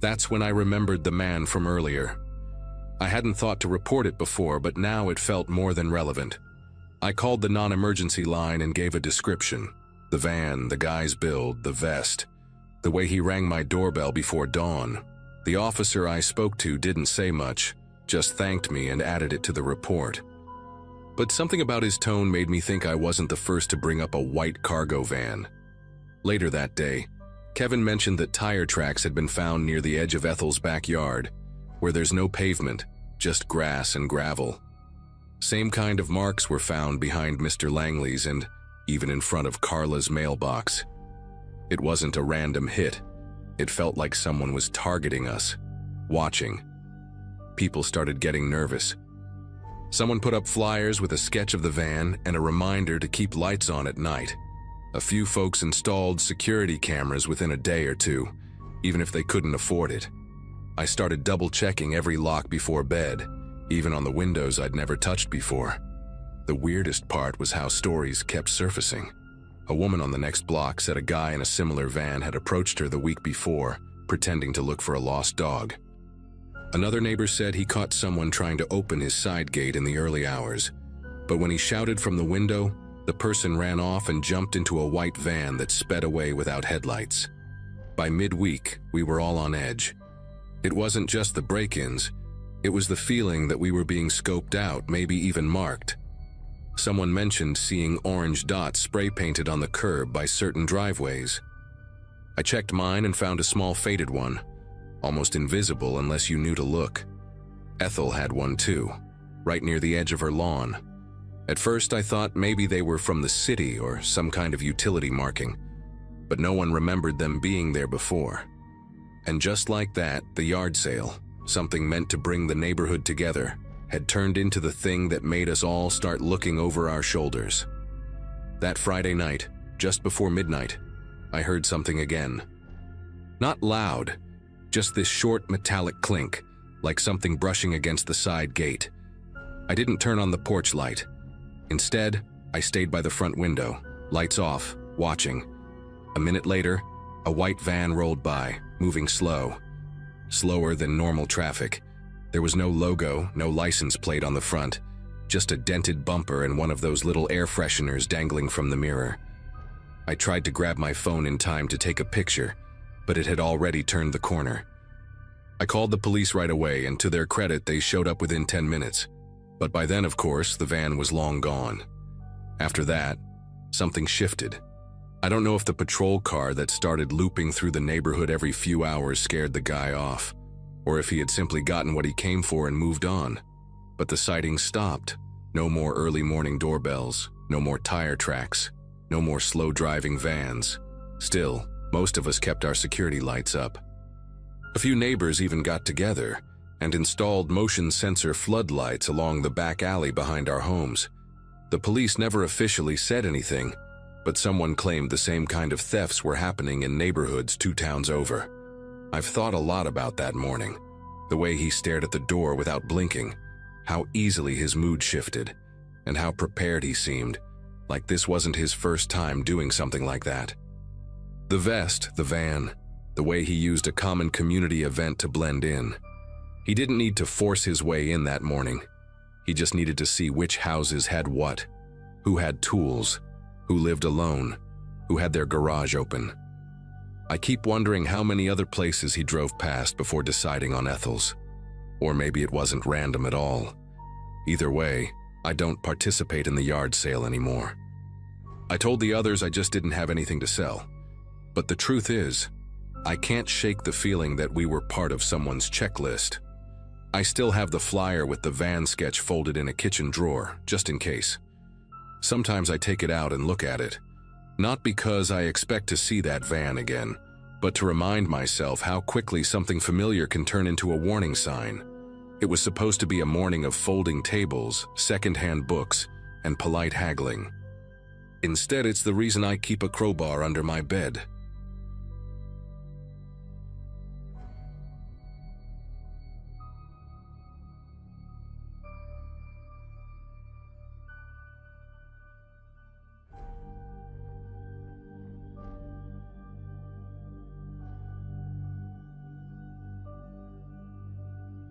That's when I remembered the man from earlier. I hadn't thought to report it before, but now it felt more than relevant. I called the non-emergency line and gave a description. The van, the guy's build, the vest, the way he rang my doorbell before dawn. The officer I spoke to didn't say much, just thanked me and added it to the report. But something about his tone made me think I wasn't the first to bring up a white cargo van. Later that day, Kevin mentioned that tire tracks had been found near the edge of Ethel's backyard, where there's no pavement, just grass and gravel. Same kind of marks were found behind Mr. Langley's and even in front of Carla's mailbox. It wasn't a random hit. It felt like someone was targeting us, watching. People started getting nervous. Someone put up flyers with a sketch of the van and a reminder to keep lights on at night. A few folks installed security cameras within a day or two, even if they couldn't afford it. I started double-checking every lock before bed, even on the windows I'd never touched before. The weirdest part was how stories kept surfacing. A woman on the next block said a guy in a similar van had approached her the week before, pretending to look for a lost dog. Another neighbor said he caught someone trying to open his side gate in the early hours, but when he shouted from the window, the person ran off and jumped into a white van that sped away without headlights. By midweek, we were all on edge. It wasn't just the break-ins, it was the feeling that we were being scoped out, maybe even marked. Someone mentioned seeing orange dots spray-painted on the curb by certain driveways. I checked mine and found a small faded one, almost invisible unless you knew to look. Ethel had one too, right near the edge of her lawn. At first I thought maybe they were from the city or some kind of utility marking, but no one remembered them being there before. And just like that, the yard sale, something meant to bring the neighborhood together, had turned into the thing that made us all start looking over our shoulders. That Friday night, just before midnight, I heard something again. Not loud, just this short metallic clink, like something brushing against the side gate. I didn't turn on the porch light. Instead, I stayed by the front window, lights off, watching. A minute later, a white van rolled by, moving slow. Slower than normal traffic. There was no logo, no license plate on the front, just a dented bumper and one of those little air fresheners dangling from the mirror. I tried to grab my phone in time to take a picture, but it had already turned the corner. I called the police right away, and to their credit, they showed up within 10 minutes. But by then, of course, the van was long gone. After that, something shifted. I don't know if the patrol car that started looping through the neighborhood every few hours scared the guy off, or if he had simply gotten what he came for and moved on. But the sightings stopped. No more early morning doorbells, no more tire tracks, no more slow-driving vans. Still, most of us kept our security lights up. A few neighbors even got together and installed motion sensor floodlights along the back alley behind our homes. The police never officially said anything, but someone claimed the same kind of thefts were happening in neighborhoods 2 towns over. I've thought a lot about that morning, the way he stared at the door without blinking, how easily his mood shifted, and how prepared he seemed, like this wasn't his first time doing something like that. The vest, the van, the way he used a common community event to blend in. He didn't need to force his way in that morning. He just needed to see which houses had what, who had tools, who lived alone, who had their garage open. I keep wondering how many other places he drove past before deciding on Ethel's. Or maybe it wasn't random at all. Either way, I don't participate in the yard sale anymore. I told the others I just didn't have anything to sell. But the truth is, I can't shake the feeling that we were part of someone's checklist. I still have the flyer with the van sketch folded in a kitchen drawer, just in case. Sometimes I take it out and look at it, not because I expect to see that van again, but to remind myself how quickly something familiar can turn into a warning sign. It was supposed to be a morning of folding tables, second-hand books, and polite haggling. Instead, it's the reason I keep a crowbar under my bed.